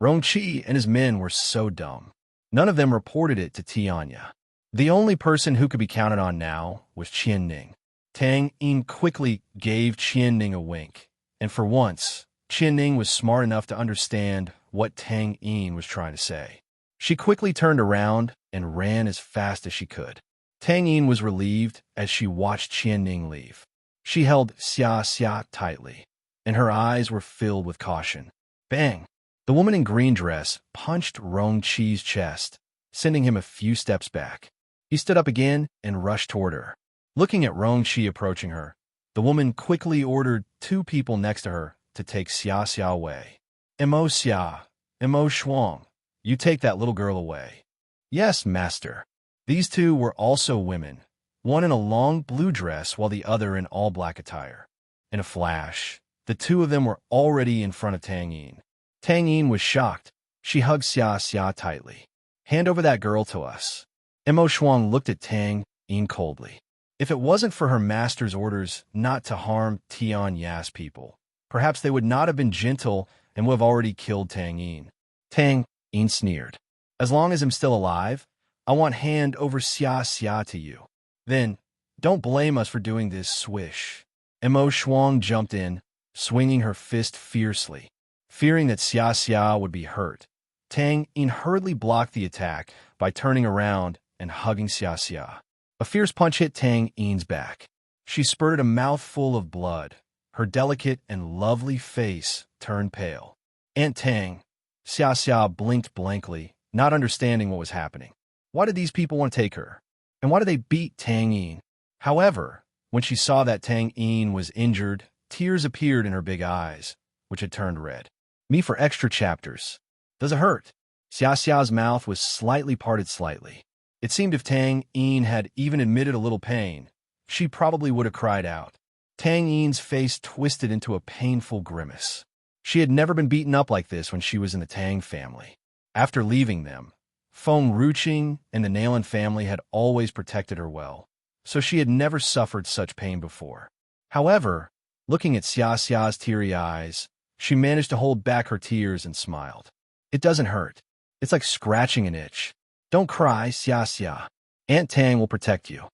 Rongqi and his men were so dumb. None of them reported it to Tianya. The only person who could be counted on now was Qian Ning. Tang Yin quickly gave Qian Ning a wink, and for once, Qian Ning was smart enough to understand what Tang Yin was trying to say. She quickly turned around and ran as fast as she could. Tang Yin was relieved as she watched Qian Ning leave. She held Xia Xia tightly, and her eyes were filled with caution. Bang! The woman in green dress punched Rongqi's chest, sending him a few steps back. He stood up again and rushed toward her. Looking at Rongqi approaching her, the woman quickly ordered two people next to her to take Xia Xia away. Mo Xia, Mo Shuang, you take that little girl away. Yes, master. These two were also women, one in a long blue dress while the other in all black attire. In a flash, the two of them were already in front of Tang Yin. Tang Yin was shocked. She hugged Xia Xia tightly. Hand over that girl to us. Mo Shuang looked at Tang Yin coldly. If it wasn't for her master's orders not to harm Tianyas people, perhaps they would not have been gentle and would have already killed Tang Yin. Tang Yin sneered. As long as I'm still alive, I want hand over Xia Xia to you. Then, don't blame us for doing this, swish. Mo Shuang jumped in, swinging her fist fiercely. Fearing that Xia Xia would be hurt, Tang Yin hurriedly blocked the attack by turning around and hugging Xia Xia. A fierce punch hit Tang Yin's back. She spurted a mouthful of blood. Her delicate and lovely face turned pale. Aunt Tang, Xia Xia blinked blankly, not understanding what was happening. Why did these people want to take her? And why did they beat Tang Yin? However, when she saw that Tang Yin was injured, tears appeared in her big eyes, which had turned red. Me for extra chapters. Does it hurt? Xia Xia's mouth was slightly parted slightly. It seemed if Tang Yin had even admitted a little pain, she probably would have cried out. Tang Yin's face twisted into a painful grimace. She had never been beaten up like this when she was in the Tang family. After leaving them, Feng Ruqing and the Nalan family had always protected her well, so she had never suffered such pain before. However, looking at Xia Xia's teary eyes, She managed to hold back her tears and smiled. It doesn't hurt. It's like scratching an itch. Don't cry, Xia Xia. Aunt Tang will protect you.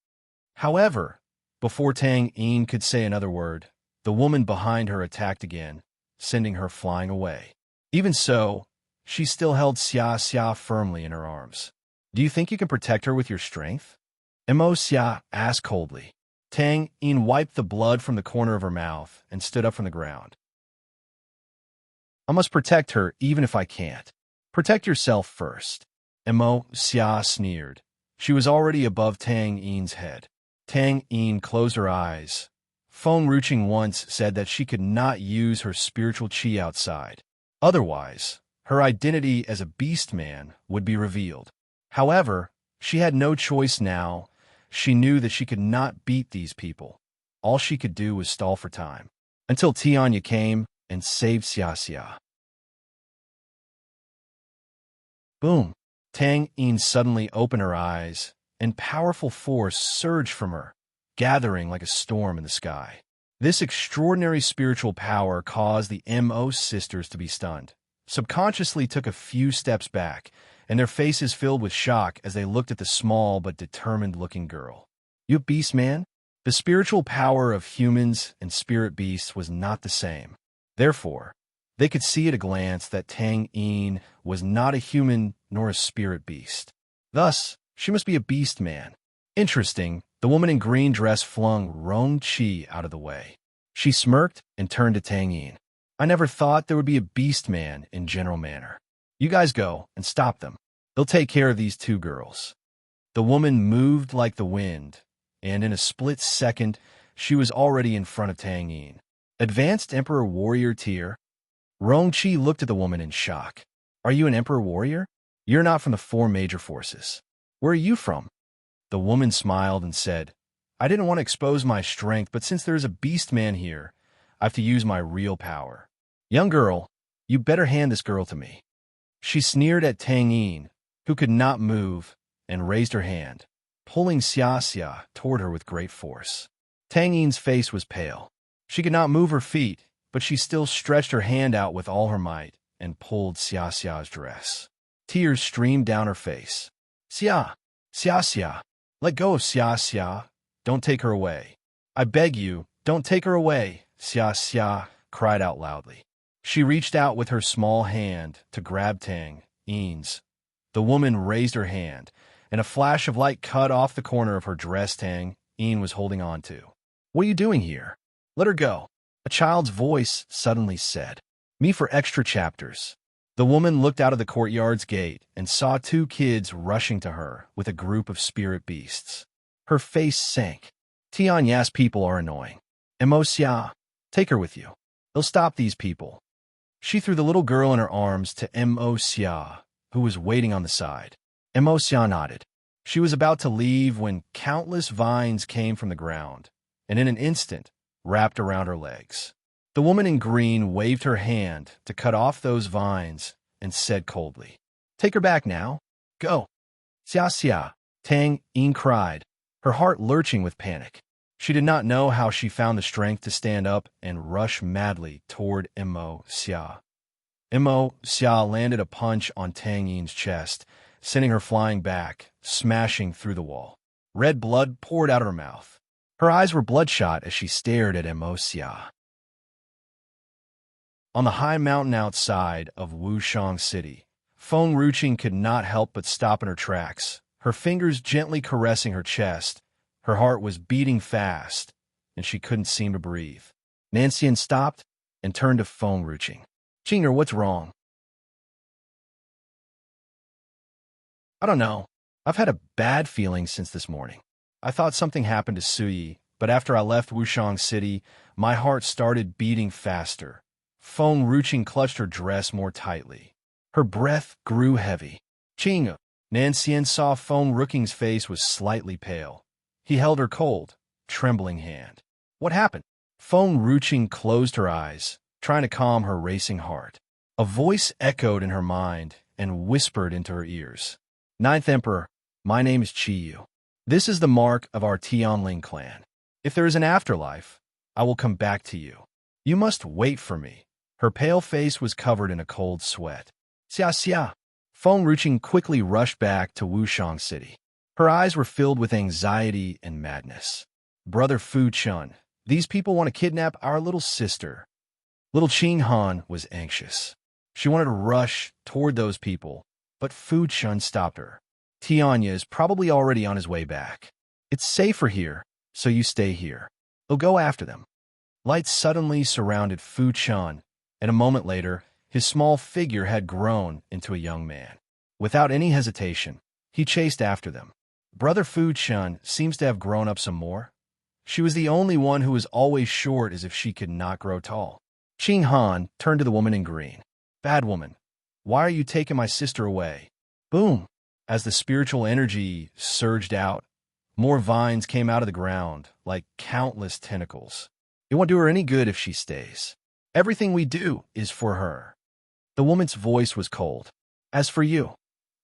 However, before Tang Yin could say another word, the woman behind her attacked again, sending her flying away. Even so, she still held Xia Xia firmly in her arms. Do you think you can protect her with your strength? Mo Xia asked coldly. Tang Yin wiped the blood from the corner of her mouth and stood up from the ground. I must protect her even if I can't. Protect yourself first. Mo Xia sneered. She was already above Tang Yin's head. Tang Yin closed her eyes. Feng Ruching once said that she could not use her spiritual qi outside. Otherwise, her identity as a beast man would be revealed. However, she had no choice now. She knew that she could not beat these people. All she could do was stall for time, until Tianya came and saved Xia Xia. Boom! Tang Yin suddenly opened her eyes, and powerful force surged from her, gathering like a storm in the sky. This extraordinary spiritual power caused the Mo sisters to be stunned, subconsciously took a few steps back, and their faces filled with shock as they looked at the small but determined-looking girl. You beast man? The spiritual power of humans and spirit beasts was not the same. Therefore, they could see at a glance that Tang Yin was not a human nor a spirit beast. Thus, she must be a beast man. Interesting, the woman in green dress flung Rong Qi out of the way. She smirked and turned to Tang Yin. I never thought there would be a beast man in General Manor. You guys go and stop them. They'll take care of these two girls. The woman moved like the wind, and in a split second, she was already in front of Tang Yin. Advanced Emperor Warrior Tier. Rong Qi looked at the woman in shock. Are you an Emperor Warrior? You're not from the four major forces. Where are you from? The woman smiled and said, I didn't want to expose my strength, but since there's a beast man here, I have to use my real power. Young girl, you better hand this girl to me. She sneered at Tang Yin, who could not move, and raised her hand, pulling Xia Xia toward her with great force. Tang Yin's face was pale. She could not move her feet, but she still stretched her hand out with all her might and pulled Xia Xia's dress. Tears streamed down her face. Xia Xia, let go of Xia Xia. Don't take her away. I beg you, don't take her away, Xia Xia cried out loudly. She reached out with her small hand to grab Tang Yin's. The woman raised her hand, and a flash of light cut off the corner of her dress Tang Yin was holding on to. What are you doing here? Let her go. A child's voice suddenly said. Me for extra chapters. The woman looked out of the courtyard's gate and saw two kids rushing to her with a group of spirit beasts. Her face sank. Tianya's people are annoying. Mo Xia, take her with you. They'll stop these people. She threw the little girl in her arms to Mo Xia, who was waiting on the side. Mo Xia nodded. She was about to leave when countless vines came from the ground, and in an instant, wrapped around her legs. The woman in green waved her hand to cut off those vines and said coldly, Take her back now. Go. Xia Xia, Tang Yin cried, her heart lurching with panic. She did not know how she found the strength to stand up and rush madly toward Mo Xia. Mo Xia landed a punch on Tang Yin's chest, sending her flying back, smashing through the wall. Red blood poured out of her mouth. Her eyes were bloodshot as she stared at Mo Xia. On the high mountain outside of Wushang City, Feng Ruching could not help but stop in her tracks, her fingers gently caressing her chest. Her heart was beating fast, and she couldn't seem to breathe. Nancian stopped and turned to Feng Ruching. Jing'er, what's wrong? I don't know. I've had a bad feeling since this morning. I thought something happened to Suyi, but after I left Wushang City, my heart started beating faster. Feng Ruching clutched her dress more tightly. Her breath grew heavy. Jing'er. Nancian saw Feng Ruching's face was slightly pale. He held her cold, trembling hand. What happened? Feng Ruching closed her eyes, trying to calm her racing heart. A voice echoed in her mind and whispered into her ears. Ninth Emperor, my name is Qiyu. This is the mark of our Tianling clan. If there is an afterlife, I will come back to you. You must wait for me. Her pale face was covered in a cold sweat. Xia xia. Feng Ruqing quickly rushed back to Wushang City. Her eyes were filled with anxiety and madness. Brother Fu Chun, these people want to kidnap our little sister. Little Qing Han was anxious. She wanted to rush toward those people, but Fu Chun stopped her. Tianya is probably already on his way back. It's safer here, so you stay here. He'll go after them. Light suddenly surrounded Fu Chun, and a moment later, his small figure had grown into a young man. Without any hesitation, he chased after them. Brother Fu Chun seems to have grown up some more. She was the only one who was always short as if she could not grow tall. Qing Han turned to the woman in green. Bad woman, why are you taking my sister away? Boom! As the spiritual energy surged out, more vines came out of the ground, like countless tentacles. It won't do her any good if she stays. Everything we do is for her. The woman's voice was cold. As for you,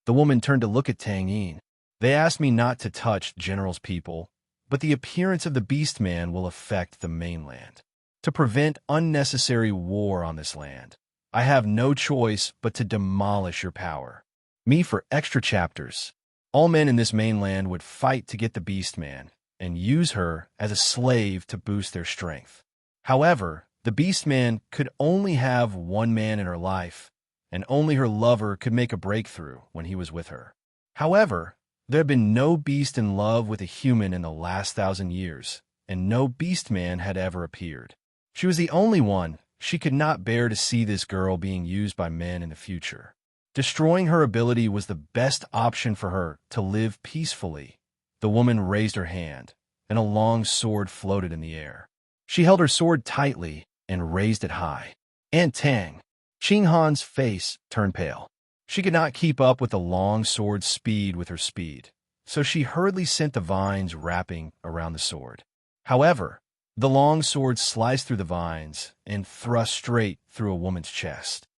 the woman turned to look at Tang Yin. They asked me not to touch General's people, but the appearance of the beast man will affect the mainland. To prevent unnecessary war on this land, I have no choice but to demolish your power. Me for extra chapters. All men in this mainland would fight to get the beast man and use her as a slave to boost their strength. However, the beast man could only have one man in her life, and only her lover could make a breakthrough when he was with her. However, there had been no beast in love with a human in the last 1,000 years, and no beast man had ever appeared. She was the only one. She could not bear to see this girl being used by men in the future. Destroying her ability was the best option for her to live peacefully. The woman raised her hand, and a long sword floated in the air. She held her sword tightly and raised it high. Aunt Tang. Qing Han's face turned pale. She could not keep up with the long sword's speed with her speed, so she hurriedly sent the vines wrapping around the sword. However, the long sword sliced through the vines and thrust straight through a woman's chest.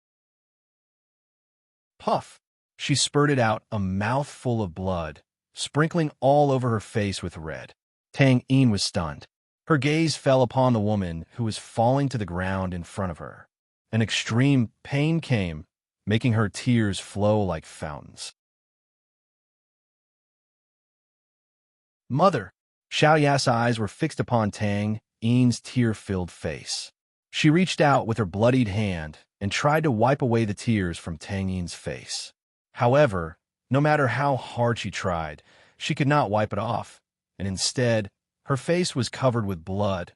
Puff! She spurted out a mouthful of blood, sprinkling all over her face with red. Tang Yin was stunned. Her gaze fell upon the woman who was falling to the ground in front of her. An extreme pain came, making her tears flow like fountains. Mother! Xiao Ya's eyes were fixed upon Tang Yin's tear-filled face. She reached out with her bloodied hand and tried to wipe away the tears from Tang Yin's face. However, no matter how hard she tried, she could not wipe it off, and instead, her face was covered with blood.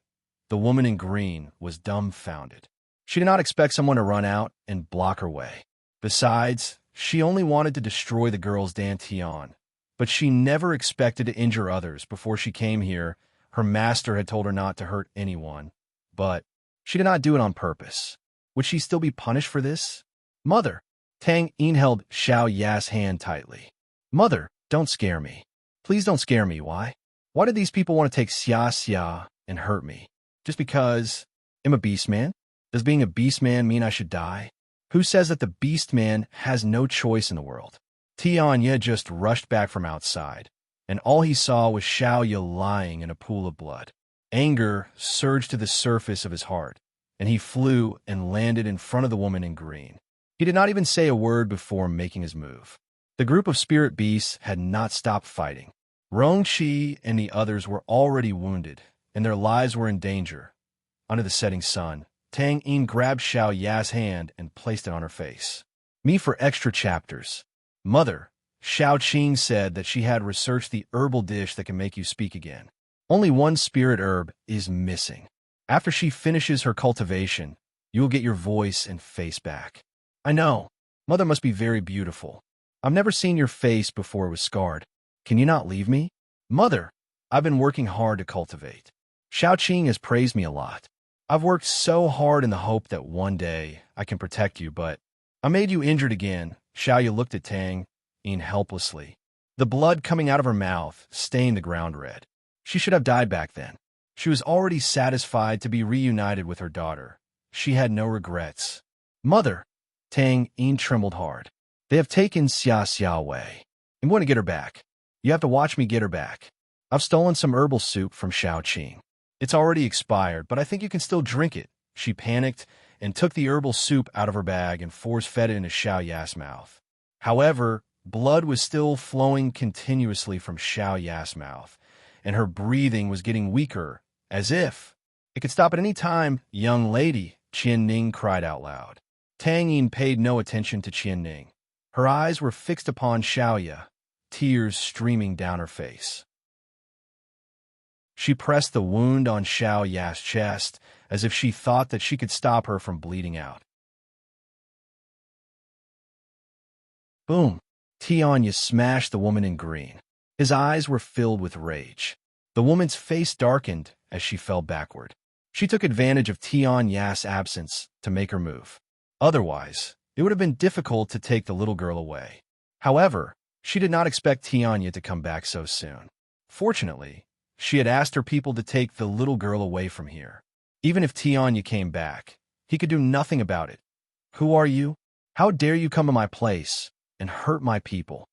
The woman in green was dumbfounded. She did not expect someone to run out and block her way. Besides, she only wanted to destroy the girl's dantian, but she never expected to injure others. Before she came here, her master had told her not to hurt anyone, but she did not do it on purpose. Would she still be punished for this? Mother! Tang Yin held Xiao Ya's hand tightly. Mother, don't scare me. Please don't scare me. Why? Why did these people want to take Xia and hurt me? Just because I'm a beast man? Does being a beast man mean I should die? Who says that the beast man has no choice in the world? Tianya just rushed back from outside, and all he saw was Xiaoya lying in a pool of blood. Anger surged to the surface of his heart, and he flew and landed in front of the woman in green. He did not even say a word before making his move. The group of spirit beasts had not stopped fighting. Rongqi and the others were already wounded, and their lives were in danger. Under the setting sun, Tang Yin grabbed Xiao Ya's hand and placed it on her face. Me for extra chapters. Mother, Xiao Qing said that she had researched the herbal dish that can make you speak again. Only one spirit herb is missing. After she finishes her cultivation, you will get your voice and face back. I know. Mother must be very beautiful. I've never seen your face before it was scarred. Can you not leave me? Mother, I've been working hard to cultivate. Xiao Qing has praised me a lot. I've worked so hard in the hope that one day I can protect you, but I made you injured again. Xiaoya looked at Tang Yin helplessly. The blood coming out of her mouth stained the ground red. She should have died back then. She was already satisfied to be reunited with her daughter. She had no regrets. Mother! Tang Yin trembled hard. They have taken Xia away. I'm going to get her back. You have to watch me get her back. I've stolen some herbal soup from Xiao Qing. It's already expired, but I think you can still drink it. She panicked and took the herbal soup out of her bag and force-fed it into Xiao Ya's mouth. However, blood was still flowing continuously from Xiao Ya's mouth, and her breathing was getting weaker, as if it could stop at any time. "Young lady," Qian Ning cried out loud. Tang Yin paid no attention to Qian Ning. Her eyes were fixed upon Xiao Ya, tears streaming down her face. She pressed the wound on Xiao Ya's chest, as if she thought that she could stop her from bleeding out. Boom! Tianya smashed the woman in green. His eyes were filled with rage. The woman's face darkened as she fell backward. She took advantage of Tianya's absence to make her move. Otherwise, it would have been difficult to take the little girl away. However, she did not expect Tianya to come back so soon. Fortunately, she had asked her people to take the little girl away from here. Even if Tianya came back, he could do nothing about it. "Who are you? How dare you come to my place and hurt my people?"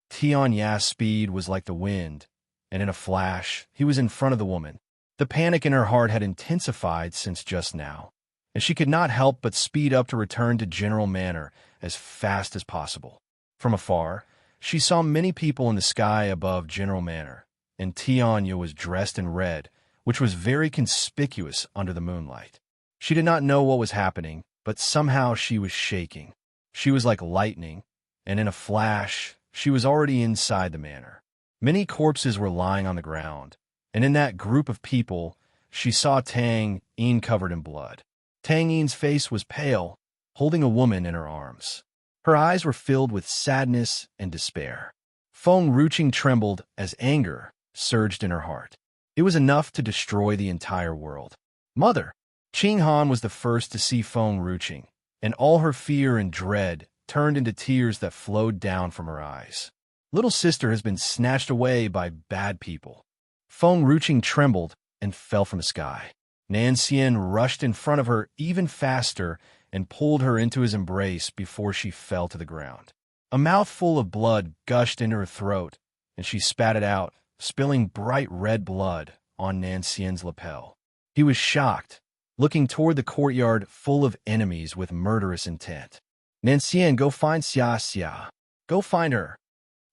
Tianya's speed was like the wind, and in a flash, he was in front of the woman. The panic in her heart had intensified since just now, and she could not help but speed up to return to General Manor as fast as possible. From afar, she saw many people in the sky above General Manor, and Tianya was dressed in red, which was very conspicuous under the moonlight. She did not know what was happening, but somehow she was shaking. She was like lightning, and in a flash, she was already inside the manor. Many corpses were lying on the ground, and in that group of people, she saw Tang Yin covered in blood. Tang Yin's face was pale, holding a woman in her arms. Her eyes were filled with sadness and despair. Feng Ruqing trembled as anger surged in her heart. It was enough to destroy the entire world. "Mother!" Qing Han was the first to see Feng Ruqing, and all her fear and dread turned into tears that flowed down from her eyes. "Little sister has been snatched away by bad people." Feng Ruqing trembled and fell from the sky. Nan Xian rushed in front of her even faster and pulled her into his embrace before she fell to the ground. A mouthful of blood gushed into her throat, and she spat it out, spilling bright red blood on Nan Xian's lapel. He was shocked, looking toward the courtyard full of enemies with murderous intent. "Nan Xian, go find Xia Xia. Go find her."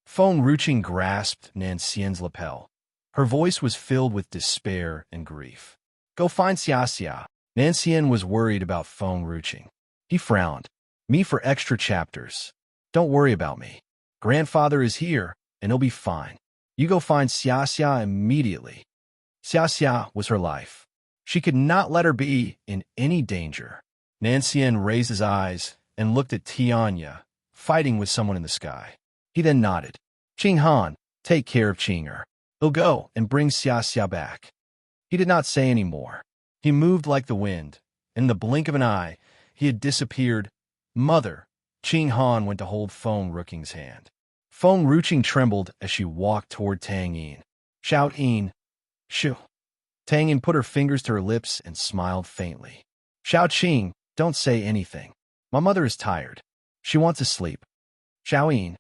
Feng Ruqing grasped Nan Xian's lapel. Her voice was filled with despair and grief. "Go find Xia Xia." Nan Xian was worried about Feng Ruqing. He frowned. "Me for extra chapters. Don't worry about me. Grandfather is here, and he'll be fine. You go find Xia Xia immediately." Xia Xia was her life. She could not let her be in any danger. Nan Xian raised his eyes and looked at Tianya, fighting with someone in the sky. He then nodded. "Qing Han, take care of Qinger. He'll go and bring Xia Xia back." He did not say any more. He moved like the wind. In the blink of an eye, he had disappeared. "Mother!" Qing Han went to hold Feng Ruqing's hand. Feng Ruqing trembled as she walked toward Tang Yin. "Shout Yin." "Shoo." Tang Yin put her fingers to her lips and smiled faintly. "Xiao Qing, don't say anything. My mother is tired. She wants to sleep." "Xiao Yin."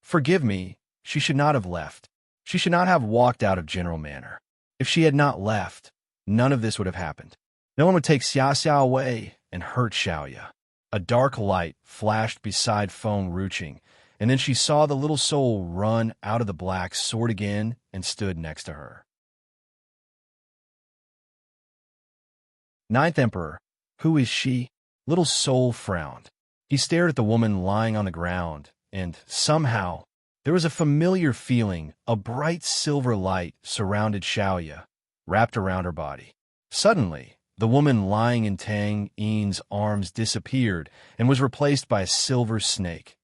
"Forgive me, she should not have left. She should not have walked out of General Manor. If she had not left, none of this would have happened. No one would take Xia Xia away and hurt Xiaoya." A dark light flashed beside Feng Ruqing, and then she saw the little soul run out of the black sword again and stood next to her. Ninth Emperor. Who is she? Little soul frowned. He stared at the woman lying on the ground, and somehow there was a familiar feeling. A bright silver light surrounded Xiaoya, wrapped around her body. Suddenly, the woman lying in Tang Yin's arms disappeared and was replaced by a silver snake.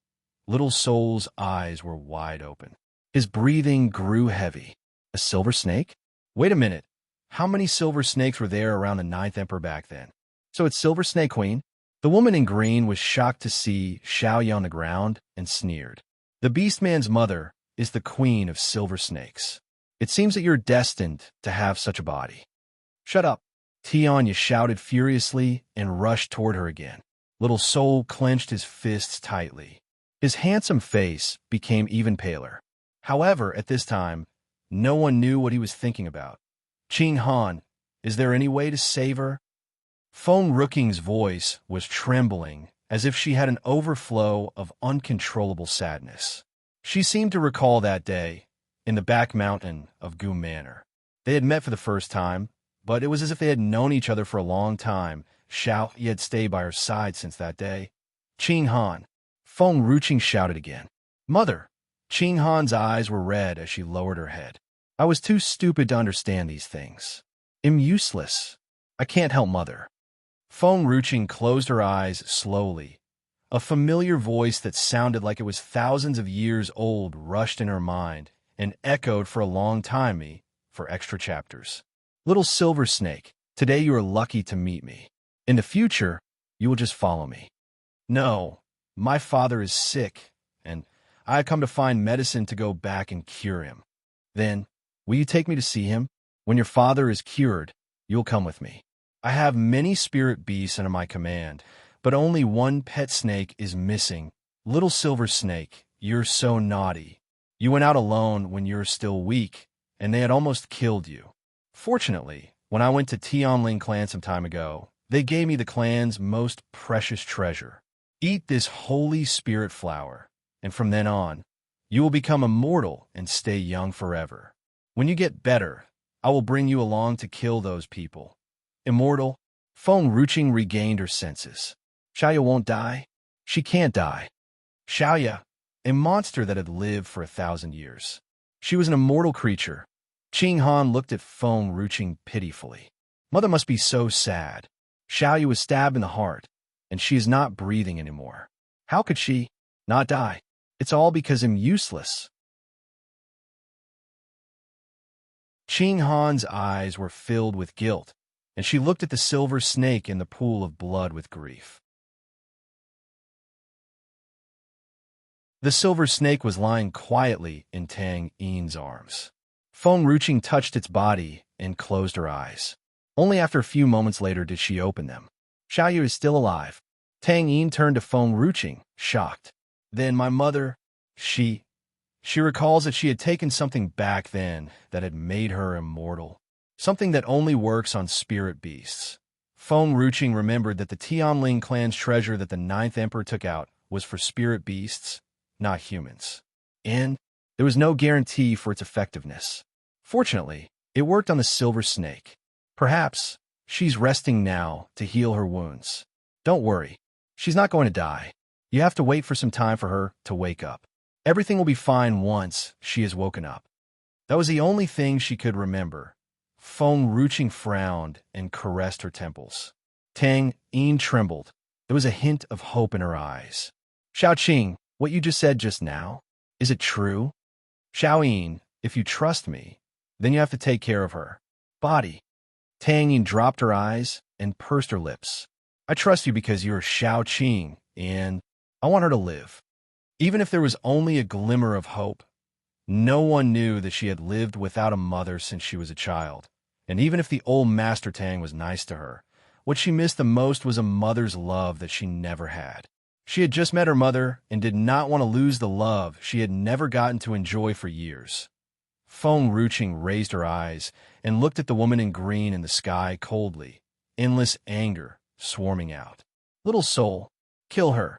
Little Soul's eyes were wide open. His breathing grew heavy. A silver snake? Wait a minute. How many silver snakes were there around the Ninth Emperor back then? So it's Silver Snake Queen? The woman in green was shocked to see Xiaoya on the ground and sneered. "The Beastman's mother is the queen of silver snakes. It seems that you're destined to have such a body." "Shut up." Tianya shouted furiously and rushed toward her again. Little Soul clenched his fists tightly. His handsome face became even paler. However, at this time, no one knew what he was thinking about. "Qing Han, is there any way to save her?" Feng Rooking's voice was trembling, as if she had an overflow of uncontrollable sadness. She seemed to recall that day, in the back mountain of Goom Manor. They had met for the first time, but it was as if they had known each other for a long time. Xiao Yi had stayed by her side since that day. Qing Han. Feng Ruqing shouted again. Mother! Qing Han's eyes were red as she lowered her head. I was too stupid to understand these things. I'm useless. I can't help Mother. Feng Ruqing closed her eyes slowly. A familiar voice that sounded like it was thousands of years old rushed in her mind and echoed for a long time for extra chapters. Little silver snake, today you are lucky to meet me. In the future, you will just follow me. No, my father is sick, and I have come to find medicine to go back and cure him. Then, will you take me to see him? When your father is cured, you will come with me. I have many spirit beasts under my command, but only one pet snake is missing. Little silver snake, you're so naughty. You went out alone when you're still weak, and they had almost killed you. Fortunately, when I went to Tianling clan some time ago, they gave me the clan's most precious treasure. Eat this holy spirit flower, and from then on, you will become immortal and stay young forever. When you get better, I will bring you along to kill those people. Immortal? Feng Ruqing regained her senses. Xiaoya won't die? She can't die. Xiaoya, a monster that had lived for 1,000 years. She was an immortal creature. Qing Han looked at Feng Ruqing pitifully. Mother must be so sad. Xiaoya was stabbed in the heart, and she is not breathing anymore. How could she not die? It's all because I'm useless. Qing Han's eyes were filled with guilt, and she looked at the silver snake in the pool of blood with grief. The silver snake was lying quietly in Tang Yin's arms. Feng Ruqing touched its body and closed her eyes. Only after a few moments later did she open them. Xiaoyu is still alive. Tang Yin turned to Feng Ruqing, shocked. Then my mother, she recalls that she had taken something back then that had made her immortal. Something that only works on spirit beasts. Feng Ruqing remembered that the Tianling clan's treasure that the 9th Emperor took out was for spirit beasts, not humans. And there was no guarantee for its effectiveness. Fortunately, it worked on the silver snake. Perhaps she's resting now to heal her wounds. Don't worry, she's not going to die. You have to wait for some time for her to wake up. Everything will be fine once she is woken up. That was the only thing she could remember. Feng Ruqing frowned and caressed her temples. Tang Yin trembled. There was a hint of hope in her eyes. Xiaoqing, what you just said just now, is it true? Xiao Yin, if you trust me, then you have to take care of her body. Tang Yin dropped her eyes and pursed her lips. I trust you because you're Xiao Qing, and I want her to live. Even if there was only a glimmer of hope, no one knew that she had lived without a mother since she was a child. And even if the old Master Tang was nice to her, what she missed the most was a mother's love that she never had. She had just met her mother and did not want to lose the love she had never gotten to enjoy for years. Feng Ruqing raised her eyes and looked at the woman in green in the sky coldly, endless anger swarming out. Little soul, kill her.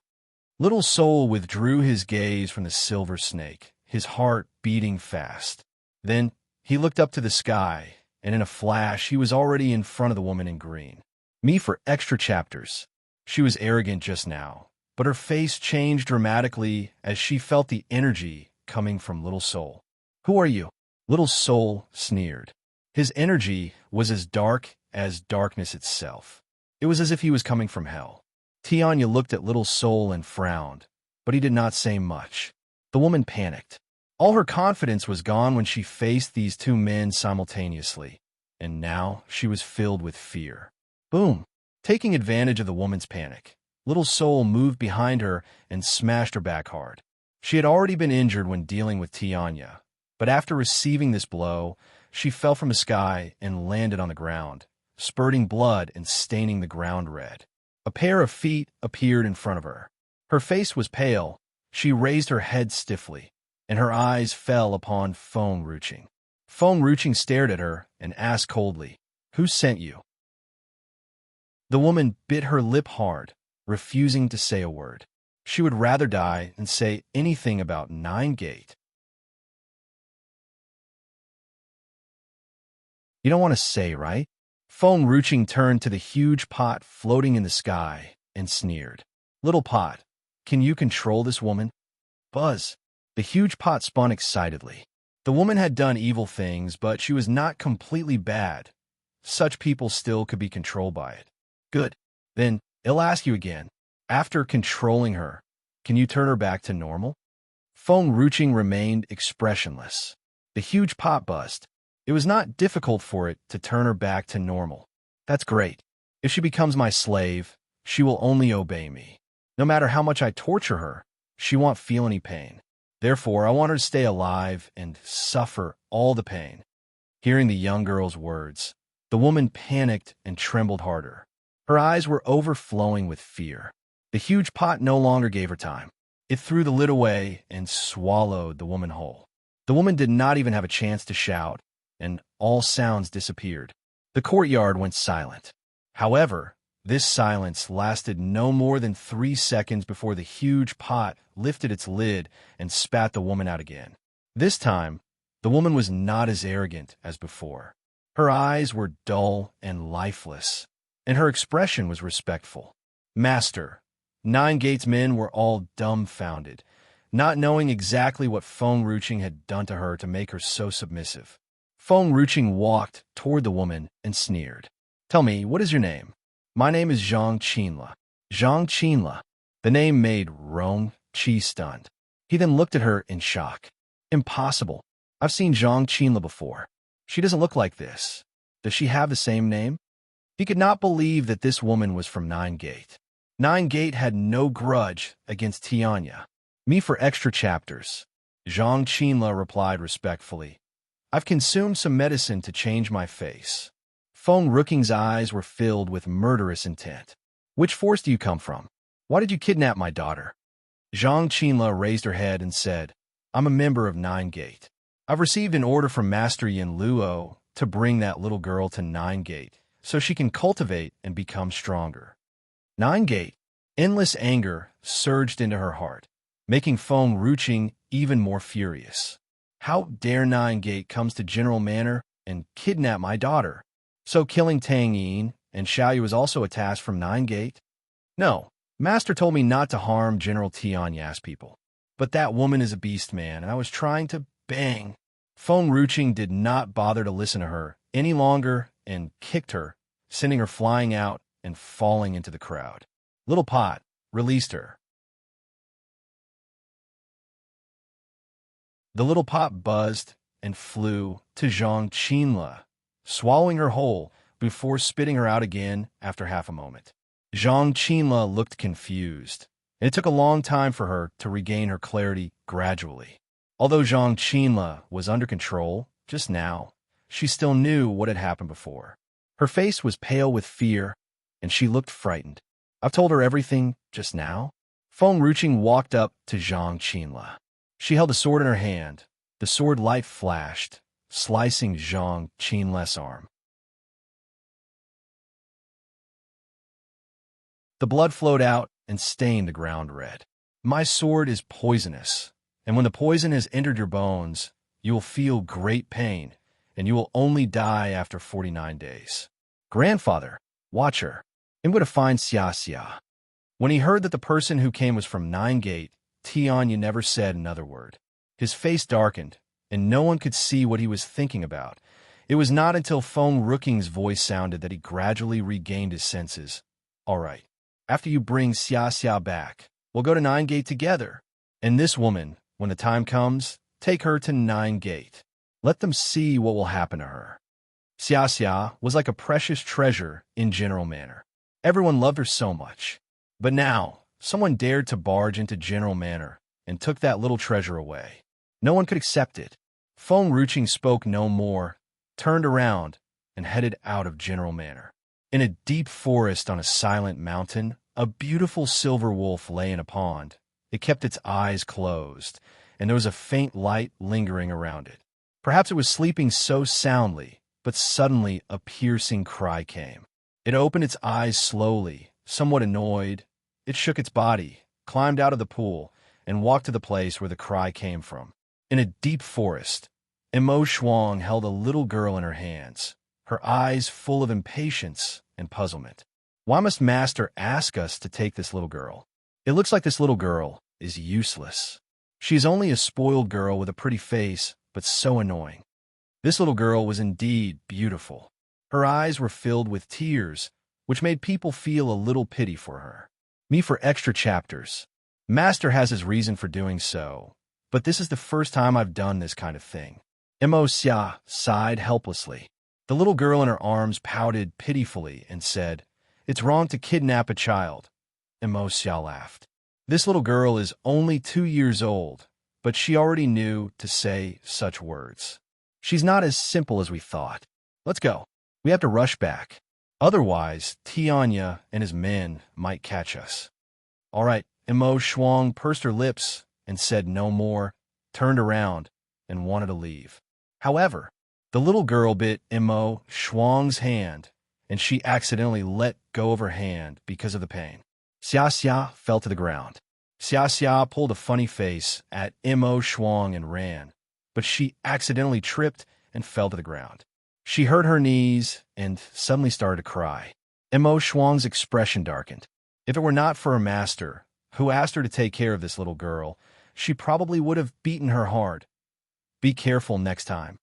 Little soul withdrew his gaze from the silver snake, his heart beating fast. Then he looked up to the sky, and in a flash he was already in front of the woman in green. Me for extra chapters. She was arrogant just now, but her face changed dramatically as she felt the energy coming from Little Soul. Who are you? Little Soul sneered. His energy was as dark as darkness itself. It was as if he was coming from hell. Tianya looked at Little Soul and frowned, but he did not say much. The woman panicked. All her confidence was gone when she faced these two men simultaneously, and now she was filled with fear. Boom! Taking advantage of the woman's panic, Little Soul moved behind her and smashed her back hard. She had already been injured when dealing with Tianya, but after receiving this blow, she fell from the sky and landed on the ground, spurting blood and staining the ground red. A pair of feet appeared in front of her. Her face was pale. She raised her head stiffly, and her eyes fell upon Feng Ruqing. Feng Ruqing stared at her and asked coldly, "Who sent you?" The woman bit her lip hard, refusing to say a word. She would rather die than say anything about Nine Gate. You don't want to say, right? Phone Ruching turned to the huge pot floating in the sky and sneered. Little pot, can you control this woman? Buzz. The huge pot spun excitedly. The woman had done evil things, but she was not completely bad. Such people still could be controlled by it. Good. Then, I'll ask you again. After controlling her, can you turn her back to normal? Phone Ruching remained expressionless. The huge pot buzzed. It was not difficult for it to turn her back to normal. That's great. If she becomes my slave, she will only obey me. No matter how much I torture her, she won't feel any pain. Therefore, I want her to stay alive and suffer all the pain. Hearing the young girl's words, the woman panicked and trembled harder. Her eyes were overflowing with fear. The huge pot no longer gave her time. It threw the lid away and swallowed the woman whole. The woman did not even have a chance to shout, and all sounds disappeared. The courtyard went silent. However, this silence lasted no more than 3 seconds before the huge pot lifted its lid and spat the woman out again. This time, the woman was not as arrogant as before. Her eyes were dull and lifeless, and her expression was respectful. Master, Nine Gates' men were all dumbfounded, not knowing exactly what Phone Ruching had done to her to make her so submissive. Phone Ruching walked toward the woman and sneered. Tell me, what is your name? My name is Zhang Qinla. Zhang Qinla. The name made Rong Qi stunned. He then looked at her in shock. Impossible. I've seen Zhang Qinla before. She doesn't look like this. Does she have the same name? He could not believe that this woman was from Nine Gate. Nine Gate had no grudge against Tianya. Me for extra chapters. Zhang Qinla replied respectfully. I've consumed some medicine to change my face. Phone Ruching's eyes were filled with murderous intent. Which force do you come from? Why did you kidnap my daughter? Zhang Qinla raised her head and said, I'm a member of Nine Gate. I've received an order from Master Yin Luo to bring that little girl to Nine Gate so she can cultivate and become stronger. Nine Gate. Endless anger surged into her heart, making Phone Ruching even more furious. How dare Nine Gate comes to General Manor and kidnap my daughter? So killing Tang Yin and Xiaoyu is also a task from Nine Gate? No, Master told me not to harm General Tianya's people. But that woman is a beast, man, and I was trying to bang. Phone Ruching did not bother to listen to her any longer and kicked her, sending her flying out and falling into the crowd. Little Pot released her. The little pot buzzed and flew to Zhang Qinla, swallowing her whole before spitting her out again after half a moment. Zhang Qinla looked confused, and it took a long time for her to regain her clarity gradually. Although Zhang Qinla was under control just now, she still knew what had happened before. Her face was pale with fear, and she looked frightened. I've told her everything just now? Phone Ruching walked up to Zhang Qinla. She held a sword in her hand. The sword light flashed, slicing Zhang Qinla's arm. The blood flowed out and stained the ground red. My sword is poisonous, and when the poison has entered your bones, you will feel great pain, and you will only die after 49 days. Grandfather, watch her. I'm going to find Xia Xia. When he heard that the person who came was from Nine Gate, Tianya never said another word. His face darkened, and no one could see what he was thinking about. It was not until Phone Ruching's voice sounded that he gradually regained his senses. All right, after you bring Xia Xia back, we'll go to Nine Gate together. And this woman, when the time comes, take her to Nine Gate. Let them see what will happen to her. Xia Xia was like a precious treasure in General Manor. Everyone loved her so much. But now, someone dared to barge into General Manor and took that little treasure away. No one could accept it. Phone Ruching spoke no more, turned around, and headed out of General Manor. In a deep forest on a silent mountain, a beautiful silver wolf lay in a pond. It kept its eyes closed, and there was a faint light lingering around it. Perhaps it was sleeping so soundly, but suddenly a piercing cry came. It opened its eyes slowly, somewhat annoyed. It shook its body, climbed out of the pool, and walked to the place where the cry came from. In a deep forest, Imo Shuang held a little girl in her hands, her eyes full of impatience and puzzlement. Why must Master ask us to take this little girl? It looks like this little girl is useless. She's only a spoiled girl with a pretty face, but so annoying. This little girl was indeed beautiful. Her eyes were filled with tears, which made people feel a little pity for her. Me for extra chapters. Master has his reason for doing so, but this is the first time I've done this kind of thing. Mo Xia sighed helplessly. The little girl in her arms pouted pitifully and said, "It's wrong to kidnap a child." Mo Xia laughed. This little girl is only 2 years old, but she already knew to say such words. She's not as simple as we thought. Let's go. We have to rush back. Otherwise, Tianya and his men might catch us. All right, Imo Shuang pursed her lips and said no more, turned around, and wanted to leave. However, the little girl bit Imo Shuang's hand, and she accidentally let go of her hand because of the pain. Xia Xia fell to the ground. Xia Xia pulled a funny face at Imo Shuang and ran, but she accidentally tripped and fell to the ground. She hurt her knees and suddenly started to cry. Imo Shuang's expression darkened. If it were not for her master, who asked her to take care of this little girl, she probably would have beaten her hard. Be careful next time.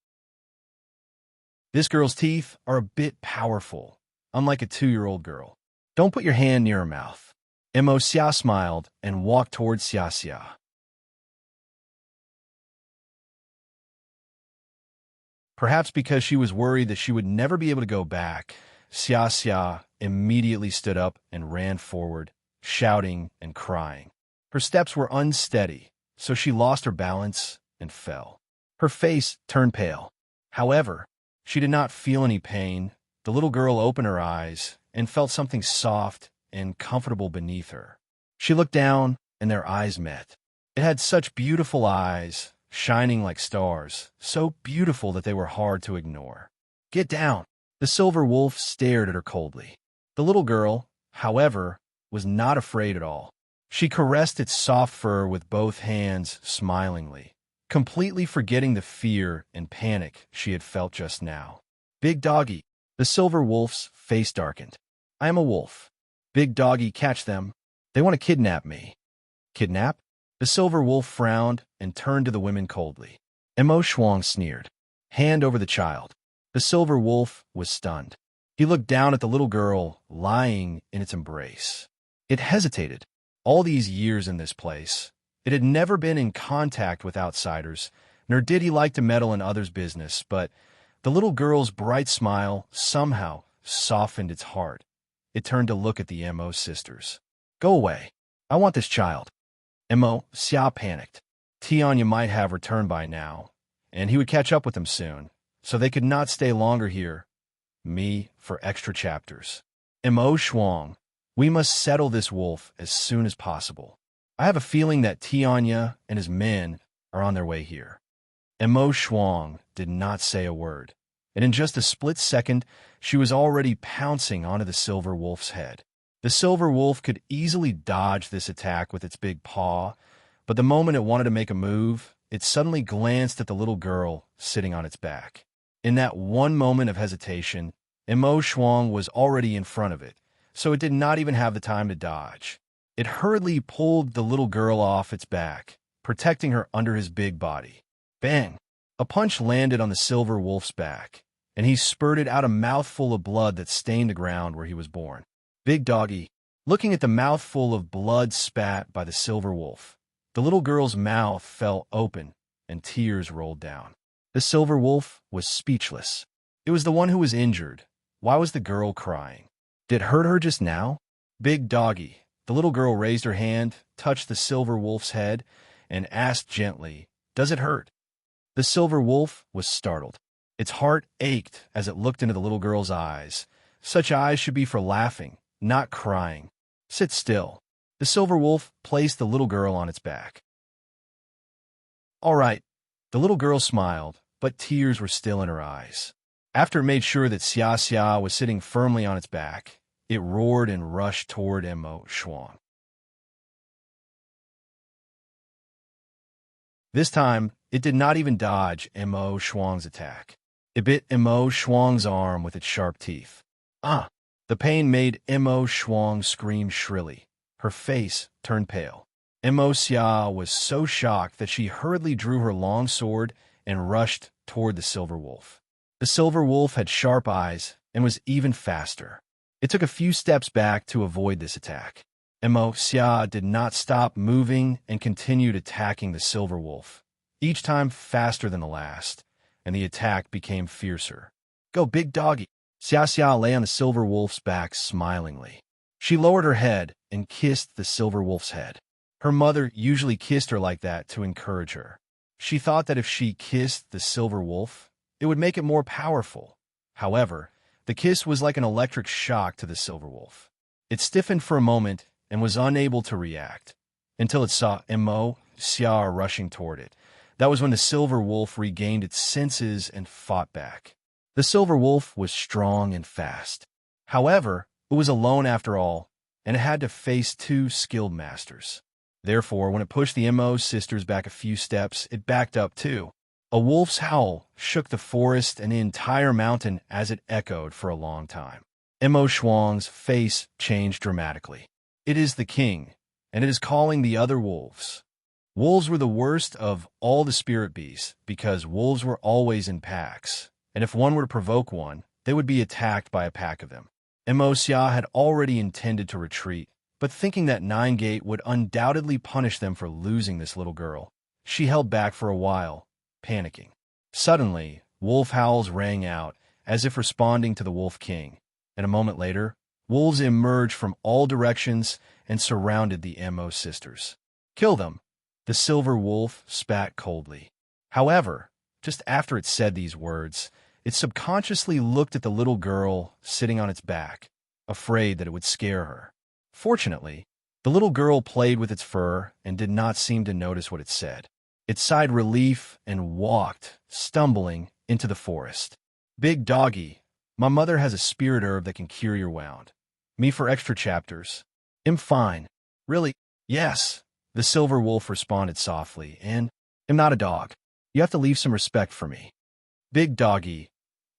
This girl's teeth are a bit powerful, unlike a 2-year-old girl. Don't put your hand near her mouth. Mo Xia smiled and walked towards Xia Xia. Perhaps because she was worried that she would never be able to go back, Xia Xia immediately stood up and ran forward, shouting and crying. Her steps were unsteady, so she lost her balance and fell. Her face turned pale. However, she did not feel any pain. The little girl opened her eyes and felt something soft and comfortable beneath her. She looked down, and their eyes met. It had such beautiful eyes, shining like stars, so beautiful that they were hard to ignore. Get down! The silver wolf stared at her coldly. The little girl, however, was not afraid at all. She caressed its soft fur with both hands smilingly, completely forgetting the fear and panic she had felt just now. Big doggy! The silver wolf's face darkened. I am a wolf. Big doggy, catch them. They want to kidnap me. Kidnap? The silver wolf frowned and turned to the women coldly. Mo Shuang sneered. Hand over the child. The silver wolf was stunned. He looked down at the little girl lying in its embrace. It hesitated. All these years in this place, it had never been in contact with outsiders, nor did he like to meddle in others' business, but the little girl's bright smile somehow softened its heart. It turned to look at the Mo sisters. Go away. I want this child. Mo Xia panicked. Tianya might have returned by now, and he would catch up with them soon, so they could not stay longer here. Me for extra chapters. Mo Shuang, we must settle this wolf as soon as possible. I have a feeling that Tianya and his men are on their way here. Mo Shuang did not say a word, and in just a split second, she was already pouncing onto the silver wolf's head. The silver wolf could easily dodge this attack with its big paw, but the moment it wanted to make a move, it suddenly glanced at the little girl sitting on its back. In that one moment of hesitation, Mo Shuang was already in front of it, so it did not even have the time to dodge. It hurriedly pulled the little girl off its back, protecting her under his big body. Bang! A punch landed on the silver wolf's back, and he spurted out a mouthful of blood that stained the ground where he was born. Big doggy, looking at the mouthful of blood spat by the silver wolf, the little girl's mouth fell open and tears rolled down. The silver wolf was speechless. It was the one who was injured. Why was the girl crying? Did it hurt her just now? Big doggy, the little girl raised her hand, touched the silver wolf's head, and asked gently, Does it hurt? The silver wolf was startled. Its heart ached as it looked into the little girl's eyes. Such eyes should be for laughing, not crying. Sit still. The silver wolf placed the little girl on its back. All right. The little girl smiled, but tears were still in her eyes. After it made sure that Xia Xia was sitting firmly on its back, it roared and rushed toward Mo Shuang. This time, it did not even dodge Mo Shuang's attack. It bit Mo Shuang's arm with its sharp teeth. Ah! The pain made Mo Shuang scream shrilly. Her face turned pale. Mo Xia was so shocked that she hurriedly drew her long sword and rushed toward the silver wolf. The silver wolf had sharp eyes and was even faster. It took a few steps back to avoid this attack. Mo Xia did not stop moving and continued attacking the silver wolf, each time faster than the last, and the attack became fiercer. Go, big doggy! Xia Xia lay on the silver wolf's back smilingly. She lowered her head and kissed the silver wolf's head. Her mother usually kissed her like that to encourage her. She thought that if she kissed the silver wolf, it would make it more powerful. However, the kiss was like an electric shock to the silver wolf. It stiffened for a moment and was unable to react, until it saw Mo Xia rushing toward it. That was when the silver wolf regained its senses and fought back. The silver wolf was strong and fast. However, it was alone after all, and it had to face two skilled masters. Therefore, when it pushed the Mo sisters back a few steps, it backed up too. A wolf's howl shook the forest and the entire mountain as it echoed for a long time. Mo Shuang's face changed dramatically. It is the king, and it is calling the other wolves. Wolves were the worst of all the spirit beasts because wolves were always in packs, and if one were to provoke one, they would be attacked by a pack of them. Mo Xia had already intended to retreat, but thinking that Nine Gate would undoubtedly punish them for losing this little girl, she held back for a while, panicking. Suddenly, wolf howls rang out, as if responding to the Wolf King, and a moment later, wolves emerged from all directions and surrounded the Mo sisters. Kill them, the silver wolf spat coldly. However, just after it said these words, it subconsciously looked at the little girl sitting on its back, afraid that it would scare her. Fortunately, the little girl played with its fur and did not seem to notice what it said. It sighed relief and walked, stumbling, into the forest. Big doggy, my mother has a spirit herb that can cure your wound. Me for extra chapters. I'm fine. Really? Yes, the silver wolf responded softly, and I'm not a dog. You have to leave some respect for me. Big doggy.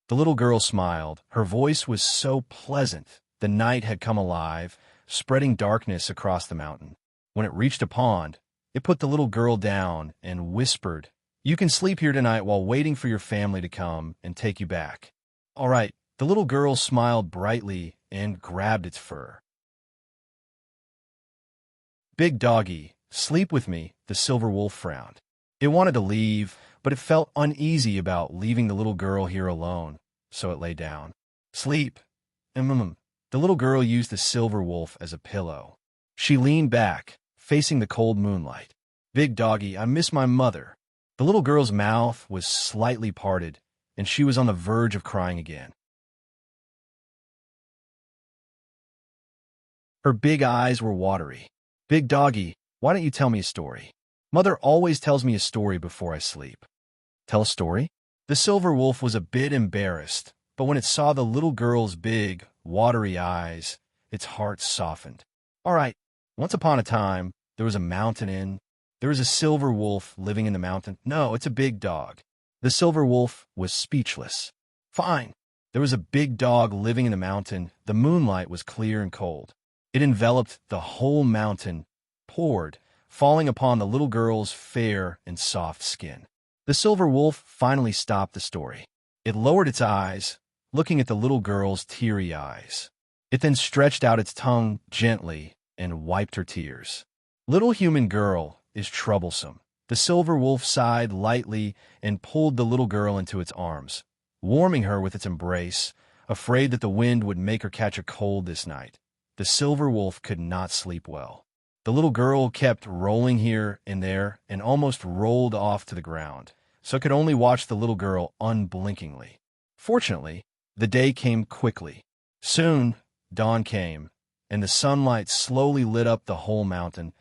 The little girl smiled. Her voice was so pleasant. The night had come alive, spreading darkness across the mountain. When it reached a pond, it put the little girl down and whispered, "You can sleep here tonight while waiting for your family to come and take you back." All right. The little girl smiled brightly and grabbed its fur. Big doggy, sleep with me, the silver wolf frowned. It wanted to leave, but it felt uneasy about leaving the little girl here alone, so it lay down. Sleep. The little girl used the silver wolf as a pillow. She leaned back, facing the cold moonlight. Big doggy, I miss my mother. The little girl's mouth was slightly parted, and she was on the verge of crying again. Her big eyes were watery. Big doggy, why don't you tell me a story? Mother always tells me a story before I sleep. Tell a story? The silver wolf was a bit embarrassed, but when it saw the little girl's big, watery eyes, its heart softened. All right, once upon a time, there was a mountain inn. There was a silver wolf living in the mountain. No, it's a big dog. The silver wolf was speechless. Fine. There was a big dog living in the mountain. The moonlight was clear and cold. It enveloped the whole mountain, poured, falling upon the little girl's fair and soft skin. The silver wolf finally stopped the story. It lowered its eyes, looking at the little girl's teary eyes. It then stretched out its tongue gently and wiped her tears. Little human girl is troublesome. The silver wolf sighed lightly and pulled the little girl into its arms, warming her with its embrace, afraid that the wind would make her catch a cold this night. The silver wolf could not sleep well. The little girl kept rolling here and there and almost rolled off to the ground, so it could only watch the little girl unblinkingly. Fortunately, the day came quickly. Soon, dawn came, and the sunlight slowly lit up the whole mountain.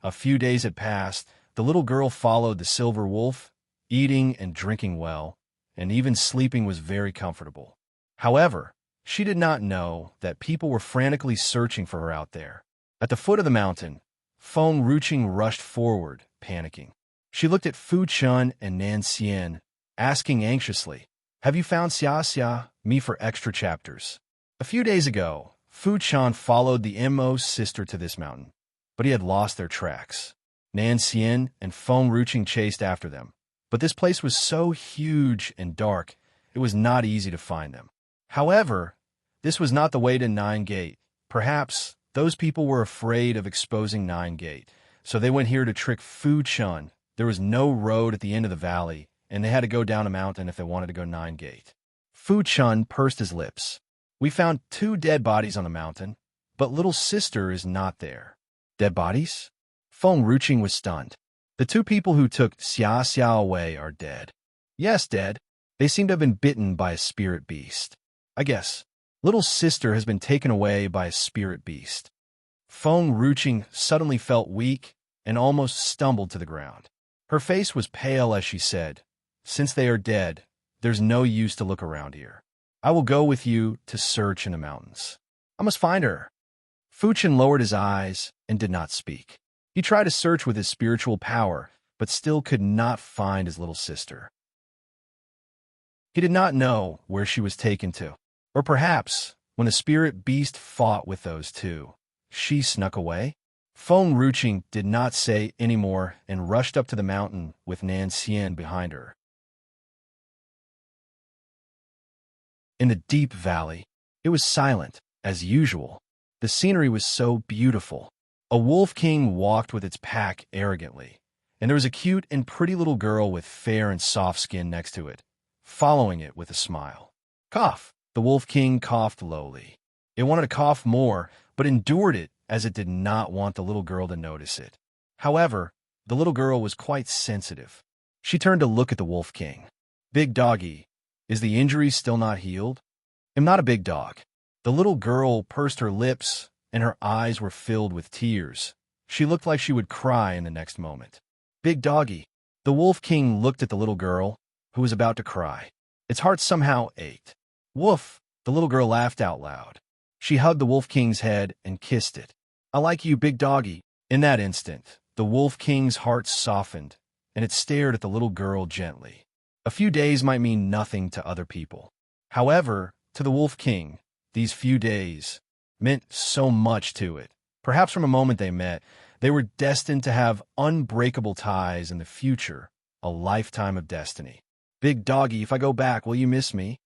A few days had passed. The little girl followed the silver wolf, eating and drinking well, and even sleeping was very comfortable. However, she did not know that people were frantically searching for her out there. At the foot of the mountain, Feng Ruqing rushed forward, panicking. She looked at Fu Chun and Nan Xian, asking anxiously, "Have you found Xia me for extra chapters?" A few days ago, Fu Chun followed the Immerse sister to this mountain, but he had lost their tracks. Nan Xian and Feng Ruqing chased after them, but this place was so huge and dark, it was not easy to find them. However, this was not the way to Nine Gate. Perhaps those people were afraid of exposing Nine Gate, so they went here to trick Fu Chun. There was no road at the end of the valley, and they had to go down a mountain if they wanted to go Nine Gate. Fu Chun pursed his lips. "We found 2 dead bodies on the mountain, but little sister is not there." "Dead bodies?" Feng Ruqing was stunned. "The 2 people who took Xia away are dead." "Yes, dead. They seem to have been bitten by a spirit beast. I guess little sister has been taken away by a spirit beast." Feng Ruqing suddenly felt weak and almost stumbled to the ground. Her face was pale as she said, "Since they are dead, there's no use to look around here. I will go with you to search in the mountains. I must find her." Fu Chen lowered his eyes and did not speak. He tried to search with his spiritual power, but still could not find his little sister. He did not know where she was taken to. Or perhaps, when the spirit beast fought with those 2, she snuck away? Feng Ruqing did not say any more and rushed up to the mountain with Nan Xian behind her. In the deep valley, it was silent, as usual. The scenery was so beautiful. A wolf king walked with its pack arrogantly, and there was a cute and pretty little girl with fair and soft skin next to it, following it with a smile. "Cough!" The wolf king coughed lowly. It wanted to cough more, but endured it as it did not want the little girl to notice it. However, the little girl was quite sensitive. She turned to look at the wolf king. "Big doggy, is the injury still not healed?" "I'm not a big dog." The little girl pursed her lips, and her eyes were filled with tears. She looked like she would cry in the next moment. "Big doggy." The wolf king looked at the little girl, who was about to cry. Its heart somehow ached. "Woof!" The little girl laughed out loud. She hugged the wolf king's head and kissed it. "I like you, big doggy." In that instant, the wolf king's heart softened, and it stared at the little girl gently. A few days might mean nothing to other people. However, to the wolf king, these few days meant so much to it. Perhaps from the moment they met, they were destined to have unbreakable ties in the future, a lifetime of destiny. "Big doggy, if I go back, will you miss me?"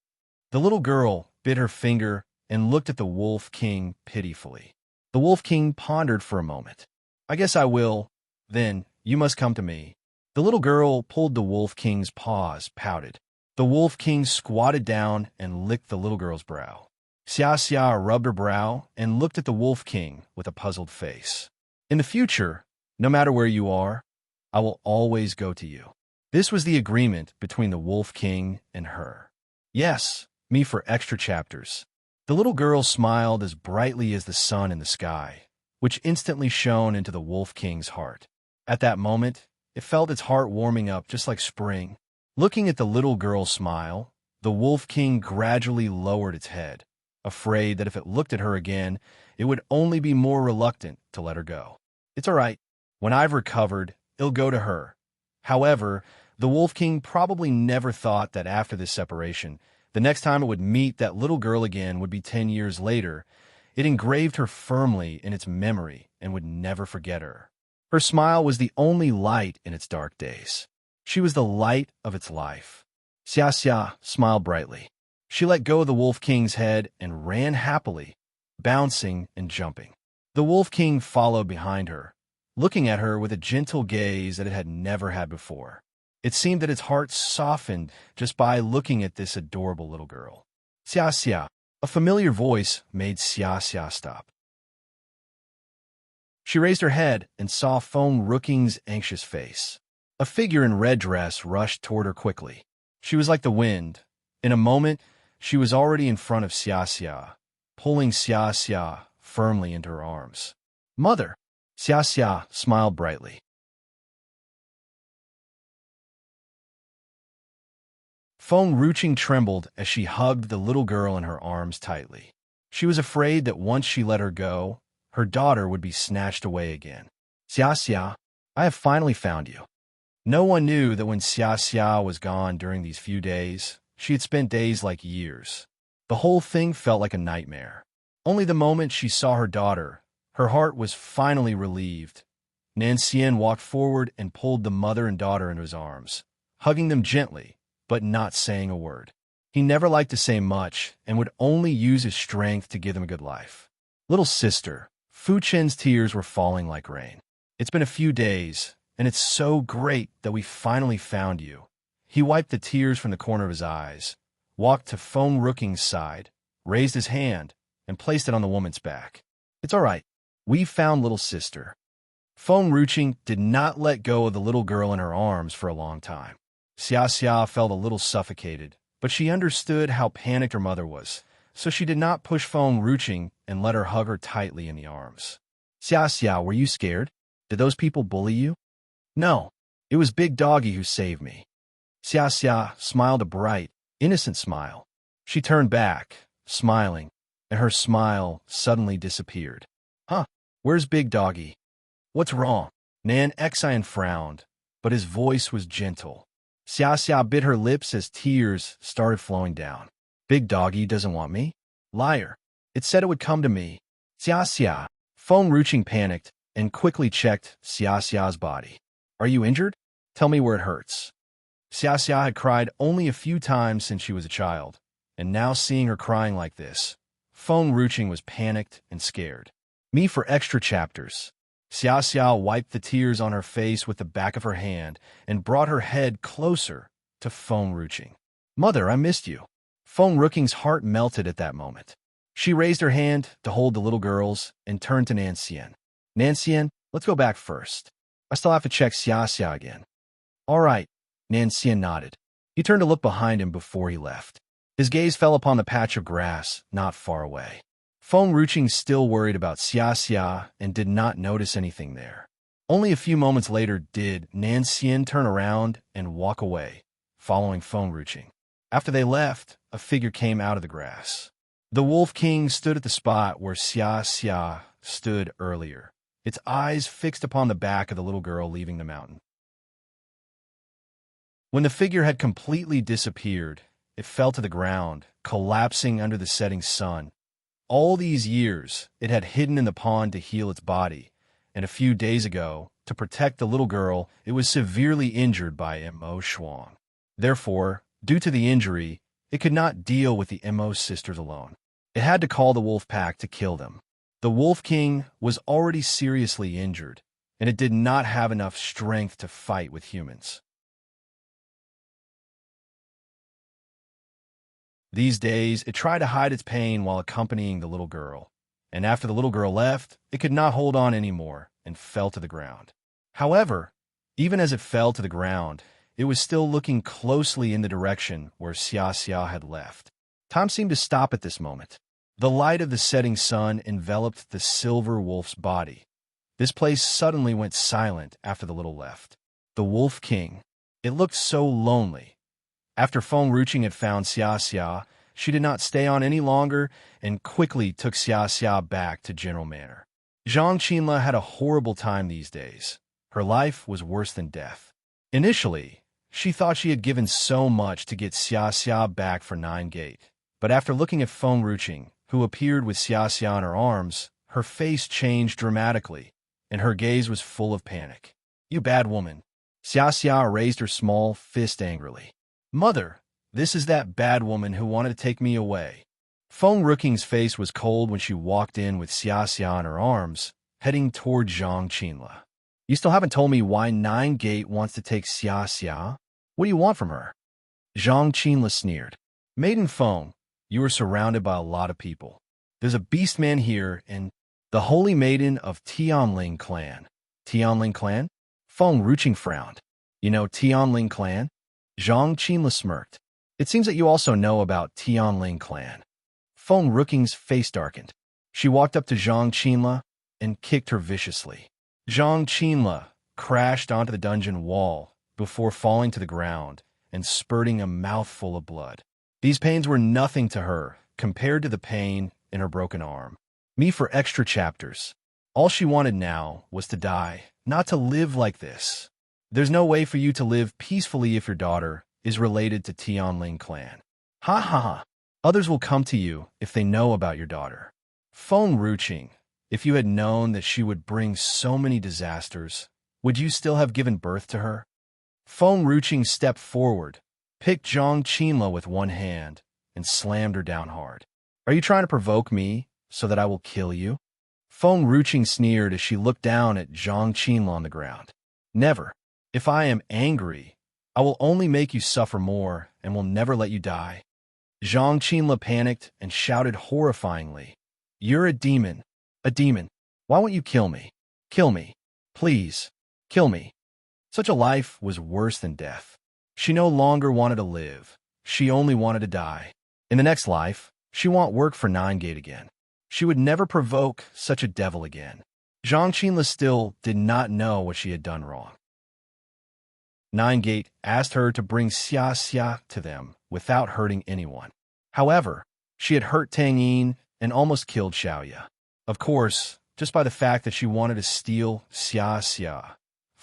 The little girl bit her finger and looked at the wolf king pitifully. The wolf king pondered for a moment. "I guess I will. Then you must come to me." The little girl pulled the wolf king's paws, pouted. The wolf king squatted down and licked the little girl's brow. Xia rubbed her brow and looked at the wolf king with a puzzled face. "In the future, no matter where you are, I will always go to you." This was the agreement between the wolf king and her. "Yes, me for extra chapters." The little girl smiled as brightly as the sun in the sky, which instantly shone into the wolf king's heart. At that moment, it felt its heart warming up just like spring. Looking at the little girl smile, the wolf king gradually lowered its head, afraid that if it looked at her again, it would only be more reluctant to let her go. "It's all right. When I've recovered, it'll go to her." However, the wolf king probably never thought that after this separation, the next time it would meet that little girl again would be 10 years later. It engraved her firmly in its memory and would never forget her. Her smile was the only light in its dark days. She was the light of its life. Xia smiled brightly. She let go of the wolf king's head and ran happily, bouncing and jumping. The wolf king followed behind her, looking at her with a gentle gaze that it had never had before. It seemed that its heart softened just by looking at this adorable little girl. "Xia." A familiar voice made Xia stop. She raised her head and saw Feng Ruqing's anxious face. A figure in red dress rushed toward her quickly. She was like the wind. In a moment, she was already in front of Xia, pulling Xia firmly into her arms. "Mother!" Xia smiled brightly. Feng Ruching trembled as she hugged the little girl in her arms tightly. She was afraid that once she let her go, her daughter would be snatched away again. Xia Xia, I have finally found you. No one knew that when Xia Xia was gone during these few days, she had spent days like years. The whole thing felt like a nightmare. Only the moment she saw her daughter, her heart was finally relieved. Nancian walked forward and pulled the mother and daughter into his arms, hugging them gently, but not saying a word. He never liked to say much and would only use his strength to give them a good life. Little sister, Fu Chen's tears were falling like rain. It's been a few days, and it's so great that we finally found you. He wiped the tears from the corner of his eyes, walked to Feng Ruching's side, raised his hand, and placed it on the woman's back. It's all right. We've found little sister. Feng Ruching did not let go of the little girl in her arms for a long time. Xia Xia felt a little suffocated, but she understood how panicked her mother was, so she did not push Feng Ruching and let her hug her tightly in the arms. Xia Xia, were you scared? Did those people bully you? No, it was Big Doggy who saved me. Xia Xia smiled a bright, innocent smile. She turned back, smiling, and her smile suddenly disappeared. Huh, where's Big Doggy? What's wrong? Nan Xian frowned, but his voice was gentle. Xia Xia bit her lips as tears started flowing down. Big Doggy doesn't want me? Liar. It said it would come to me. Xia Xia. Feng Ruching panicked and quickly checked Xia Xia's body. Are you injured? Tell me where it hurts. Xia Xia had cried only a few times since she was a child, and now seeing her crying like this, Feng Ruching was panicked and scared. Me for extra chapters. Xia Xia wiped the tears on her face with the back of her hand and brought her head closer to Feng Ruching. Mother, I missed you. Feng Ruching's heart melted at that moment. She raised her hand to hold the little girls and turned to Nancian. Nancian, let's go back first. I still have to check Xia Xia again. All right, Nancian nodded. He turned to look behind him before he left. His gaze fell upon the patch of grass not far away. Feng Ruching still worried about Xia Xia and did not notice anything there. Only a few moments later did Nancian turn around and walk away, following Feng Ruching. After they left, a figure came out of the grass. The Wolf King stood at the spot where Xia Xia stood earlier, its eyes fixed upon the back of the little girl leaving the mountain. When the figure had completely disappeared, it fell to the ground, collapsing under the setting sun. All these years, it had hidden in the pond to heal its body, and a few days ago, to protect the little girl, it was severely injured by Mo Shuang. Therefore, due to the injury, it could not deal with the Mo sisters alone. It had to call the wolf pack to kill them. The Wolf King was already seriously injured, and it did not have enough strength to fight with humans. These days, it tried to hide its pain while accompanying the little girl, and after the little girl left, it could not hold on anymore and fell to the ground. However, even as it fell to the ground, it was still looking closely in the direction where Xia Xia had left. Time seemed to stop at this moment. The light of the setting sun enveloped the silver wolf's body. This place suddenly went silent after the little left. The Wolf King. It looked so lonely. After Feng Ruching had found Xia Xia, she did not stay on any longer and quickly took Xia Xia back to General Manor. Zhang Qinla had a horrible time these days. Her life was worse than death. Initially, she thought she had given so much to get Xia Xia back for 9 Gate, but after looking at Feng Ruching, who appeared with Xia Xia in her arms, her face changed dramatically, and her gaze was full of panic. You bad woman. Xia Xia raised her small fist angrily. Mother, this is that bad woman who wanted to take me away. Feng Ruching's face was cold when she walked in with Xia Xia in her arms, heading toward Zhang Qinla. You still haven't told me why 9 Gate wants to take Xia Xia? What do you want from her? Zhang Qinla sneered. Maiden Feng, you are surrounded by a lot of people. There's a beast man here and the holy maiden of Tianling clan. Tianling clan? Feng Ruching frowned. You know Tianling clan? Zhang Qinla smirked. It seems that you also know about Tianling clan. Feng Ruching's face darkened. She walked up to Zhang Qinla and kicked her viciously. Zhang Qinla crashed onto the dungeon wall before falling to the ground and spurting a mouthful of blood. These pains were nothing to her compared to the pain in her broken arm. Me for extra chapters. All she wanted now was to die, not to live like this. There's no way for you to live peacefully if your daughter is related to Tianling clan. Ha ha ha. Others will come to you if they know about your daughter. Feng Ruqing, if you had known that she would bring so many disasters, would you still have given birth to her? Feng Ruqing stepped forward, picked Zhang Qinla with one hand, and slammed her down hard. Are you trying to provoke me so that I will kill you? Feng Ruqing sneered as she looked down at Zhang Qinla on the ground. Never. If I am angry, I will only make you suffer more and will never let you die. Zhang Qinla panicked and shouted horrifyingly, You're a demon. A demon. Why won't you kill me? Kill me. Please. Kill me. Such a life was worse than death. She no longer wanted to live. She only wanted to die. In the next life, she won't work for Nine Gate again. She would never provoke such a devil again. Zhang Qinla still did not know what she had done wrong. Nine Gate asked her to bring Xia Xia to them without hurting anyone. However, she had hurt Tang Yin and almost killed Xiaoya. Of course, just by the fact that she wanted to steal Xia Xia.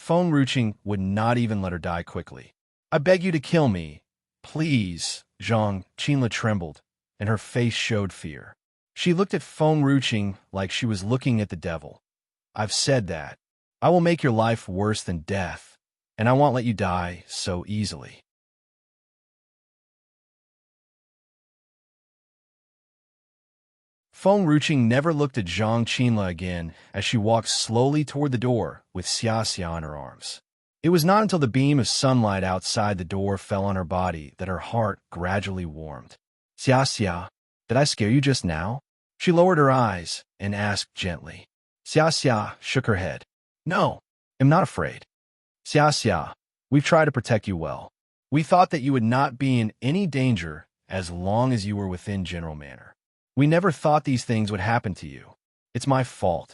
Feng Ruqing would not even let her die quickly. I beg you to kill me. Please. Zhang Qinla trembled, and her face showed fear. She looked at Feng Ruqing like she was looking at the devil. I've said that. I will make your life worse than death, and I won't let you die so easily. Feng Ruqing never looked at Zhang Qinla again as she walked slowly toward the door with Xia Xia in her arms. It was not until the beam of sunlight outside the door fell on her body that her heart gradually warmed. Xia Xia, did I scare you just now? She lowered her eyes and asked gently. Xia Xia shook her head. No, I'm not afraid. Xia Xia, we've tried to protect you well. We thought that you would not be in any danger as long as you were within General Manor. We never thought these things would happen to you. It's my fault.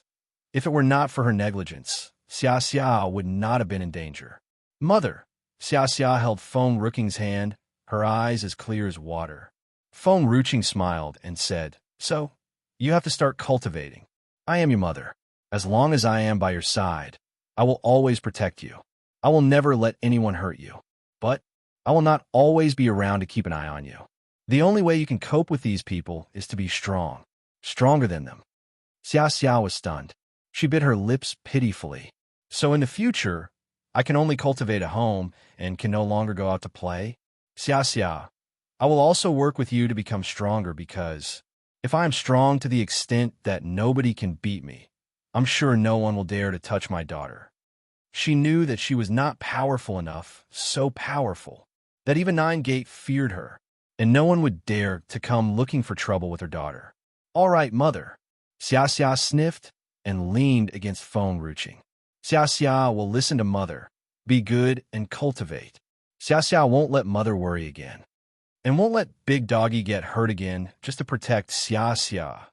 If it were not for her negligence, Xia Xia would not have been in danger. Mother, Xia Xia held Feng Ruqing's hand, her eyes as clear as water. Feng Ruqing smiled and said, So, you have to start cultivating. I am your mother. As long as I am by your side, I will always protect you. I will never let anyone hurt you. But I will not always be around to keep an eye on you. The only way you can cope with these people is to be strong, stronger than them. Xia Xia was stunned. She bit her lips pitifully. So in the future, I can only cultivate a home and can no longer go out to play? Xia Xia, I will also work with you to become stronger because if I am strong to the extent that nobody can beat me, I'm sure no one will dare to touch my daughter. She knew that she was not powerful enough, so powerful, that even Nine Gate feared her, and no one would dare to come looking for trouble with her daughter. All right, mother. Xia Xia sniffed and leaned against Feng Ruqing. Xia Xia will listen to mother, be good and cultivate. Xia Xia won't let mother worry again, and won't let Big Doggy get hurt again just to protect Xia Xia.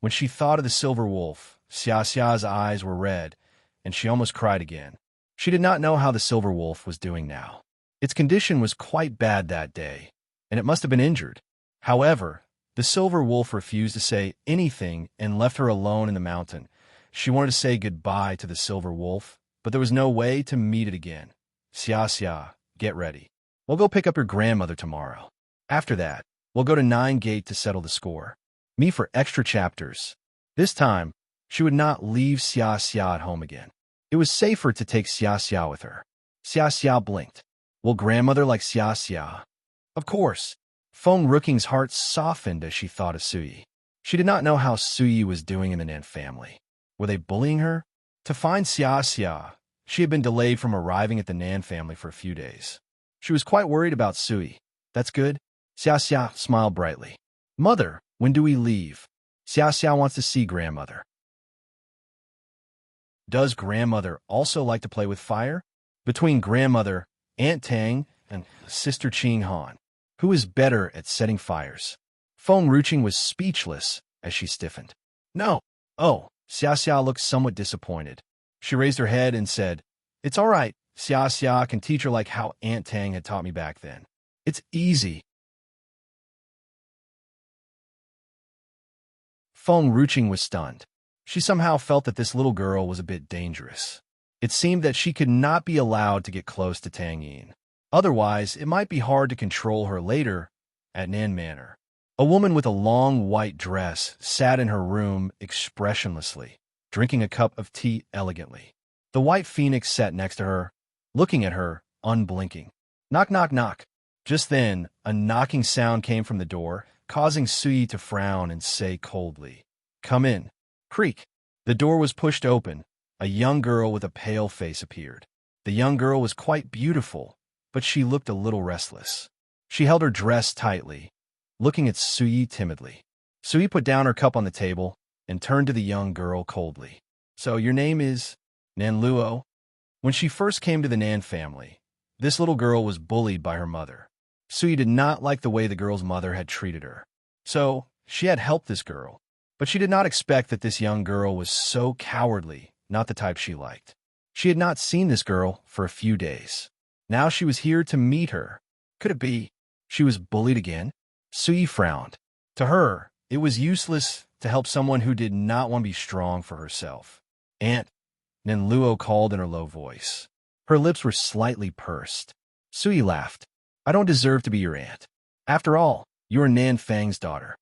When she thought of the silver wolf, Xia Xia's eyes were red, and she almost cried again. She did not know how the silver wolf was doing now. Its condition was quite bad that day, and it must have been injured. However, the silver wolf refused to say anything and left her alone in the mountain. She wanted to say goodbye to the silver wolf, but there was no way to meet it again. Xia Xia, get ready. We'll go pick up your grandmother tomorrow. After that, we'll go to Nine Gate to settle the score. Me for extra chapters. This time, she would not leave Xia Xia at home again. It was safer to take Xia Xia with her. Xia Xia blinked. Will grandmother like Xia Xia? Of course. Feng Ruqing's heart softened as she thought of Suyi. She did not know how Suyi was doing in the Nan family. Were they bullying her? To find Xia Xia, she had been delayed from arriving at the Nan family for a few days. She was quite worried about Suyi. That's good. Xia Xia smiled brightly. Mother, when do we leave? Xia Xia wants to see grandmother. Does grandmother also like to play with fire? Between grandmother, Aunt Tang, and Sister Qing Han, who is better at setting fires? Feng Ruqing was speechless as she stiffened. No. Oh, Xia Xia looked somewhat disappointed. She raised her head and said, It's all right, Xia Xia can teach her like how Aunt Tang had taught me back then. It's easy. Feng Ruqing was stunned. She somehow felt that this little girl was a bit dangerous. It seemed that she could not be allowed to get close to Tang Yin. Otherwise, it might be hard to control her later at Nan Manor. A woman with a long white dress sat in her room expressionlessly, drinking a cup of tea elegantly. The white phoenix sat next to her, looking at her, unblinking. Knock, knock, knock. Just then, a knocking sound came from the door, causing Sui to frown and say coldly, "Come in." Creak. The door was pushed open. A young girl with a pale face appeared. The young girl was quite beautiful, but she looked a little restless. She held her dress tightly, looking at Sui timidly. Sui put down her cup on the table and turned to the young girl coldly. "So your name is Nan Luo?" When she first came to the Nan family, this little girl was bullied by her mother. Sui did not like the way the girl's mother had treated her. So, she had helped this girl, but she did not expect that this young girl was so cowardly, not the type she liked. She had not seen this girl for a few days. Now she was here to meet her. Could it be she was bullied again? Sui frowned. To her, it was useless to help someone who did not want to be strong for herself. "Aunt," Nan Luo called in her low voice. Her lips were slightly pursed. Sui laughed. "I don't deserve to be your aunt. After all, you are Nan Fang's daughter."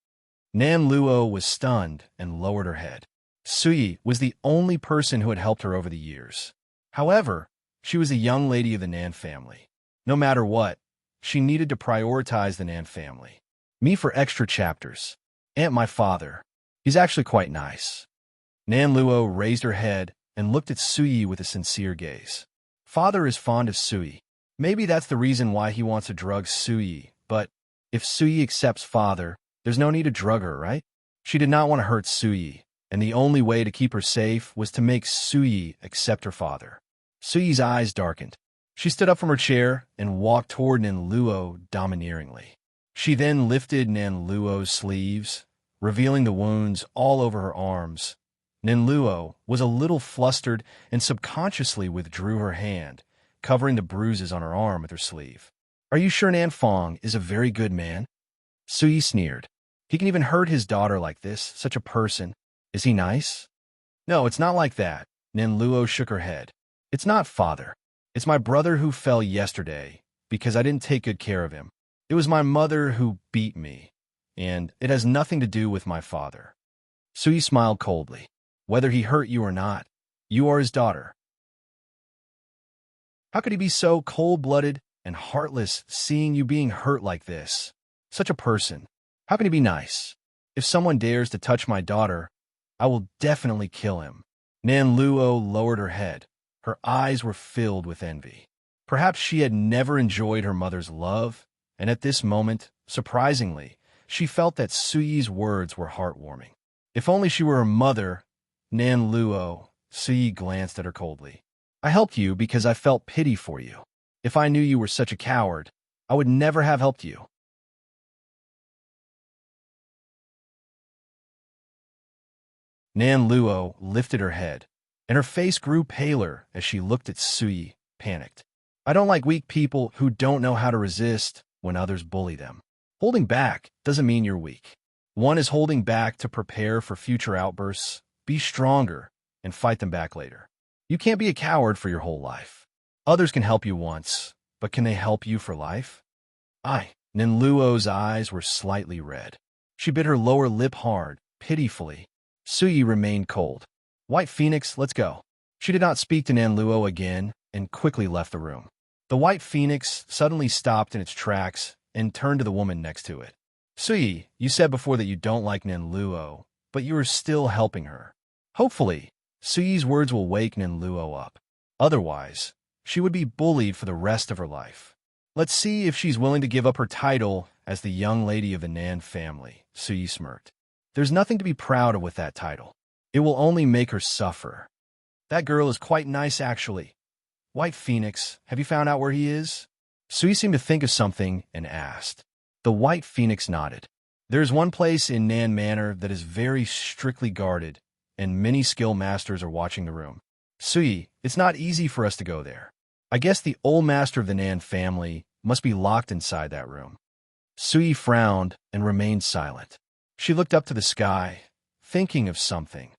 Nan Luo was stunned and lowered her head. Sui was the only person who had helped her over the years. However, she was a young lady of the Nan family. No matter what, she needed to prioritize the Nan family. "Me for extra chapters. Aunt, my father. He's actually quite nice." Nan Luo raised her head and looked at Sui with a sincere gaze. Father is fond of Sui. Maybe that's the reason why he wants to drug Sui, but if Sui accepts father, there's no need to drug her, right? She did not want to hurt Sui, and the only way to keep her safe was to make Sui accept her father. Sui's eyes darkened. She stood up from her chair and walked toward Nan Luo domineeringly. She then lifted Nan Luo's sleeves, revealing the wounds all over her arms. Nan Luo was a little flustered and subconsciously withdrew her hand, covering the bruises on her arm with her sleeve. "Are you sure Nan Fong is a very good man?" Sui sneered. "He can even hurt his daughter like this, such a person. Is he nice?" "No, it's not like that." Nan Luo shook her head. "It's not father. It's my brother who fell yesterday because I didn't take good care of him. It was my mother who beat me, and it has nothing to do with my father." Sui smiled coldly. "Whether he hurt you or not, you are his daughter. How could he be so cold-blooded and heartless seeing you being hurt like this? Such a person. How can he be nice? If someone dares to touch my daughter, I will definitely kill him." Nan Luo lowered her head. Her eyes were filled with envy. Perhaps she had never enjoyed her mother's love, and at this moment, surprisingly, she felt that Sui's words were heartwarming. If only she were her mother, Nan Luo. Sui glanced at her coldly. "I helped you because I felt pity for you. If I knew you were such a coward, I would never have helped you." Nan Luo lifted her head, and her face grew paler as she looked at Sui, panicked. "I don't like weak people who don't know how to resist when others bully them. Holding back doesn't mean you're weak. One is holding back to prepare for future outbursts, be stronger, and fight them back later. You can't be a coward for your whole life. Others can help you once, but can they help you for life?" Nan Luo's eyes were slightly red. She bit her lower lip hard, pitifully. Sui remained cold. "White Phoenix, let's go." She did not speak to Nan Luo again and quickly left the room. The White Phoenix suddenly stopped in its tracks and turned to the woman next to it. "Sui, you said before that you don't like Nan Luo, but you are still helping her. Hopefully, Sui's words will wake Nan Luo up. Otherwise, she would be bullied for the rest of her life. Let's see if she's willing to give up her title as the young lady of the Nan family," Sui smirked. "There's nothing to be proud of with that title. It will only make her suffer. That girl is quite nice, actually. White Phoenix, have you found out where he is?" Sui seemed to think of something and asked. The White Phoenix nodded. "There is one place in Nan Manor that is very strictly guarded, and many skill masters are watching the room. Sui, it's not easy for us to go there. I guess the old master of the Nan family must be locked inside that room. Sui frowned and remained silent. She looked up to the sky, thinking of something.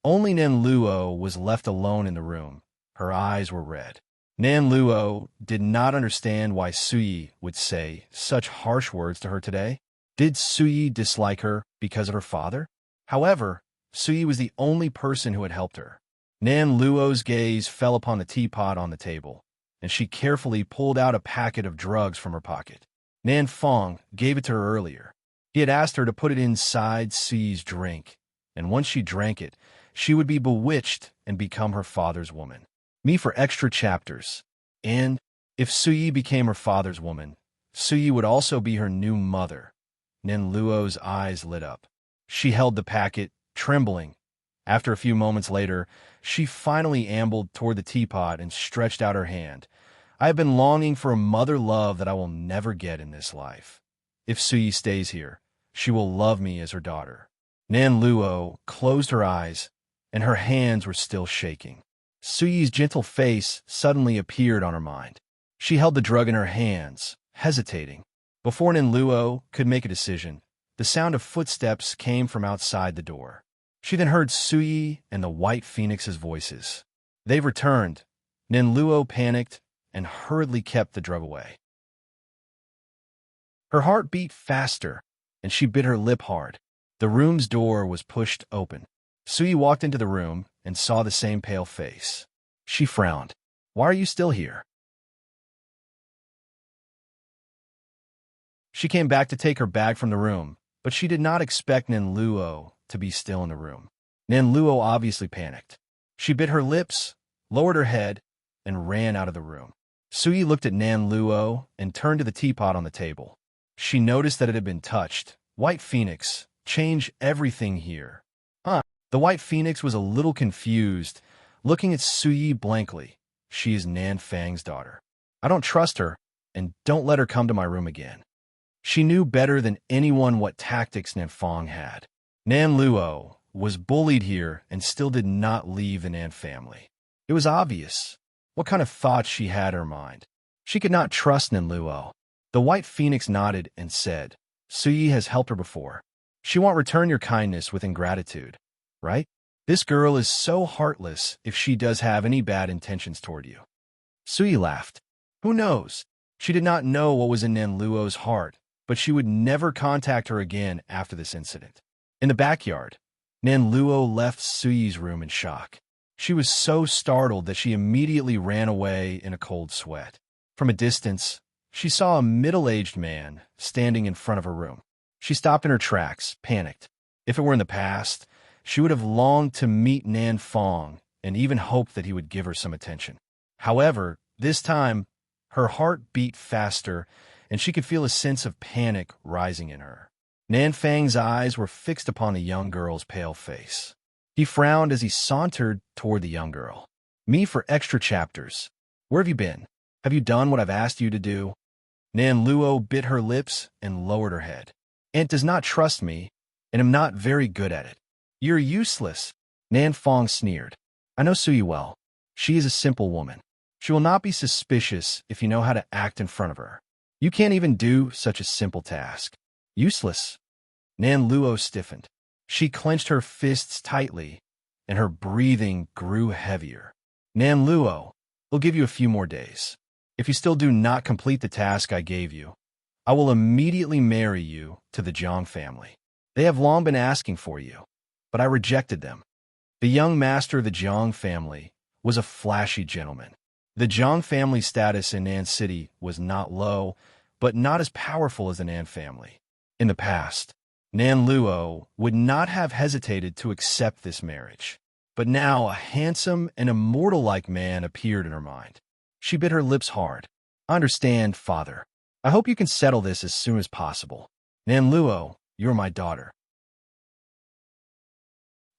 Only Nan Luo was left alone in the room. Her eyes were red. Nan Luo did not understand why Sui would say such harsh words to her today. Did Sui dislike her because of her father? However, Sui was the only person who had helped her. Nan Luo's gaze fell upon the teapot on the table, and she carefully pulled out a packet of drugs from her pocket. Nan Fong gave it to her earlier. He had asked her to put it inside Sui's drink, and once she drank it, she would be bewitched and become her father's woman. Me for extra chapters. And if Sui became her father's woman, Sui would also be her new mother. Nan Luo's eyes lit up. She held the packet, trembling. After a few moments later, she finally ambled toward the teapot and stretched out her hand. I have been longing for a mother love that I will never get in this life. If Sui stays here, she will love me as her daughter. Nan Luo closed her eyes, and her hands were still shaking. Sui's gentle face suddenly appeared on her mind. She held the drug in her hands, hesitating. Before Nan Luo could make a decision, the sound of footsteps came from outside the door. She then heard Sui and the White Phoenix's voices. They returned. Nan Luo panicked and hurriedly kept the drug away. Her heart beat faster, and she bit her lip hard. The room's door was pushed open. Sui walked into the room and saw the same pale face. She frowned. Why are you still here? She came back to take her bag from the room, but she did not expect Nan Luo to be still in the room. Nan Luo obviously panicked. She bit her lips, lowered her head, and ran out of the room. Sui looked at Nan Luo and turned to the teapot on the table. She noticed that it had been touched. White Phoenix, change everything here. Huh? The White Phoenix was a little confused, looking at Sui blankly. She is Nan Fang's daughter. I don't trust her, and don't let her come to my room again. She knew better than anyone what tactics Nan Fang had. Nan Luo was bullied here and still did not leave the Nan family. It was obvious what kind of thoughts she had in her mind. She could not trust Nan Luo. The White Phoenix nodded and said, Sui has helped her before. She won't return your kindness with ingratitude, right? This girl is so heartless if she does have any bad intentions toward you. Sui laughed. Who knows? She did not know what was in Nan Luo's heart, but she would never contact her again after this incident. In the backyard, Nan Luo left Sui's room in shock. She was so startled that she immediately ran away in a cold sweat. From a distance, she saw a middle-aged man standing in front of her room. She stopped in her tracks, panicked. If it were in the past, she would have longed to meet Nan Fang and even hoped that he would give her some attention. However, this time, her heart beat faster, and she could feel a sense of panic rising in her. Nan Fang's eyes were fixed upon the young girl's pale face. He frowned as he sauntered toward the young girl. Me for extra chapters. Where have you been? Have you done what I've asked you to do? Nan Luo bit her lips and lowered her head. Aunt does not trust me, and am not very good at it. You're useless. Nan Fang sneered. I know Sui well. She is a simple woman. She will not be suspicious if you know how to act in front of her. You can't even do such a simple task. Useless. Nan Luo stiffened. She clenched her fists tightly, and her breathing grew heavier. Nan Luo, we'll give you a few more days. If you still do not complete the task I gave you, I will immediately marry you to the Jiang family. They have long been asking for you, but I rejected them. The young master of the Jiang family was a flashy gentleman. The Jiang family status in Nan City was not low, but not as powerful as the Nan family. In the past, Nan Luo would not have hesitated to accept this marriage. But now a handsome and immortal-like man appeared in her mind. She bit her lips hard. I understand, father. I hope you can settle this as soon as possible. Nan Luo, you're my daughter.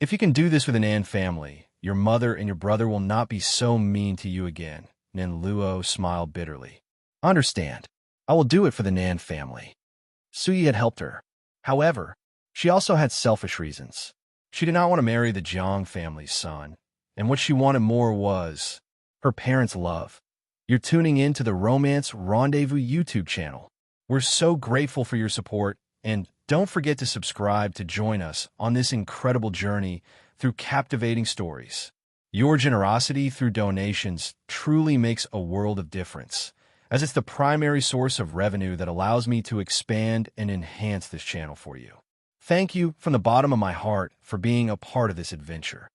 If you can do this with the Nan family, your mother and your brother will not be so mean to you again. Nan Luo smiled bitterly. I understand. I will do it for the Nan family. Sui had helped her. However, she also had selfish reasons. She did not want to marry the Jiang family's son, and what she wanted more was her parents' love. You're tuning in to the Romance Rendezvous YouTube channel. We're so grateful for your support, and don't forget to subscribe to join us on this incredible journey through captivating stories. Your generosity through donations truly makes a world of difference, as it's the primary source of revenue that allows me to expand and enhance this channel for you. Thank you from the bottom of my heart for being a part of this adventure.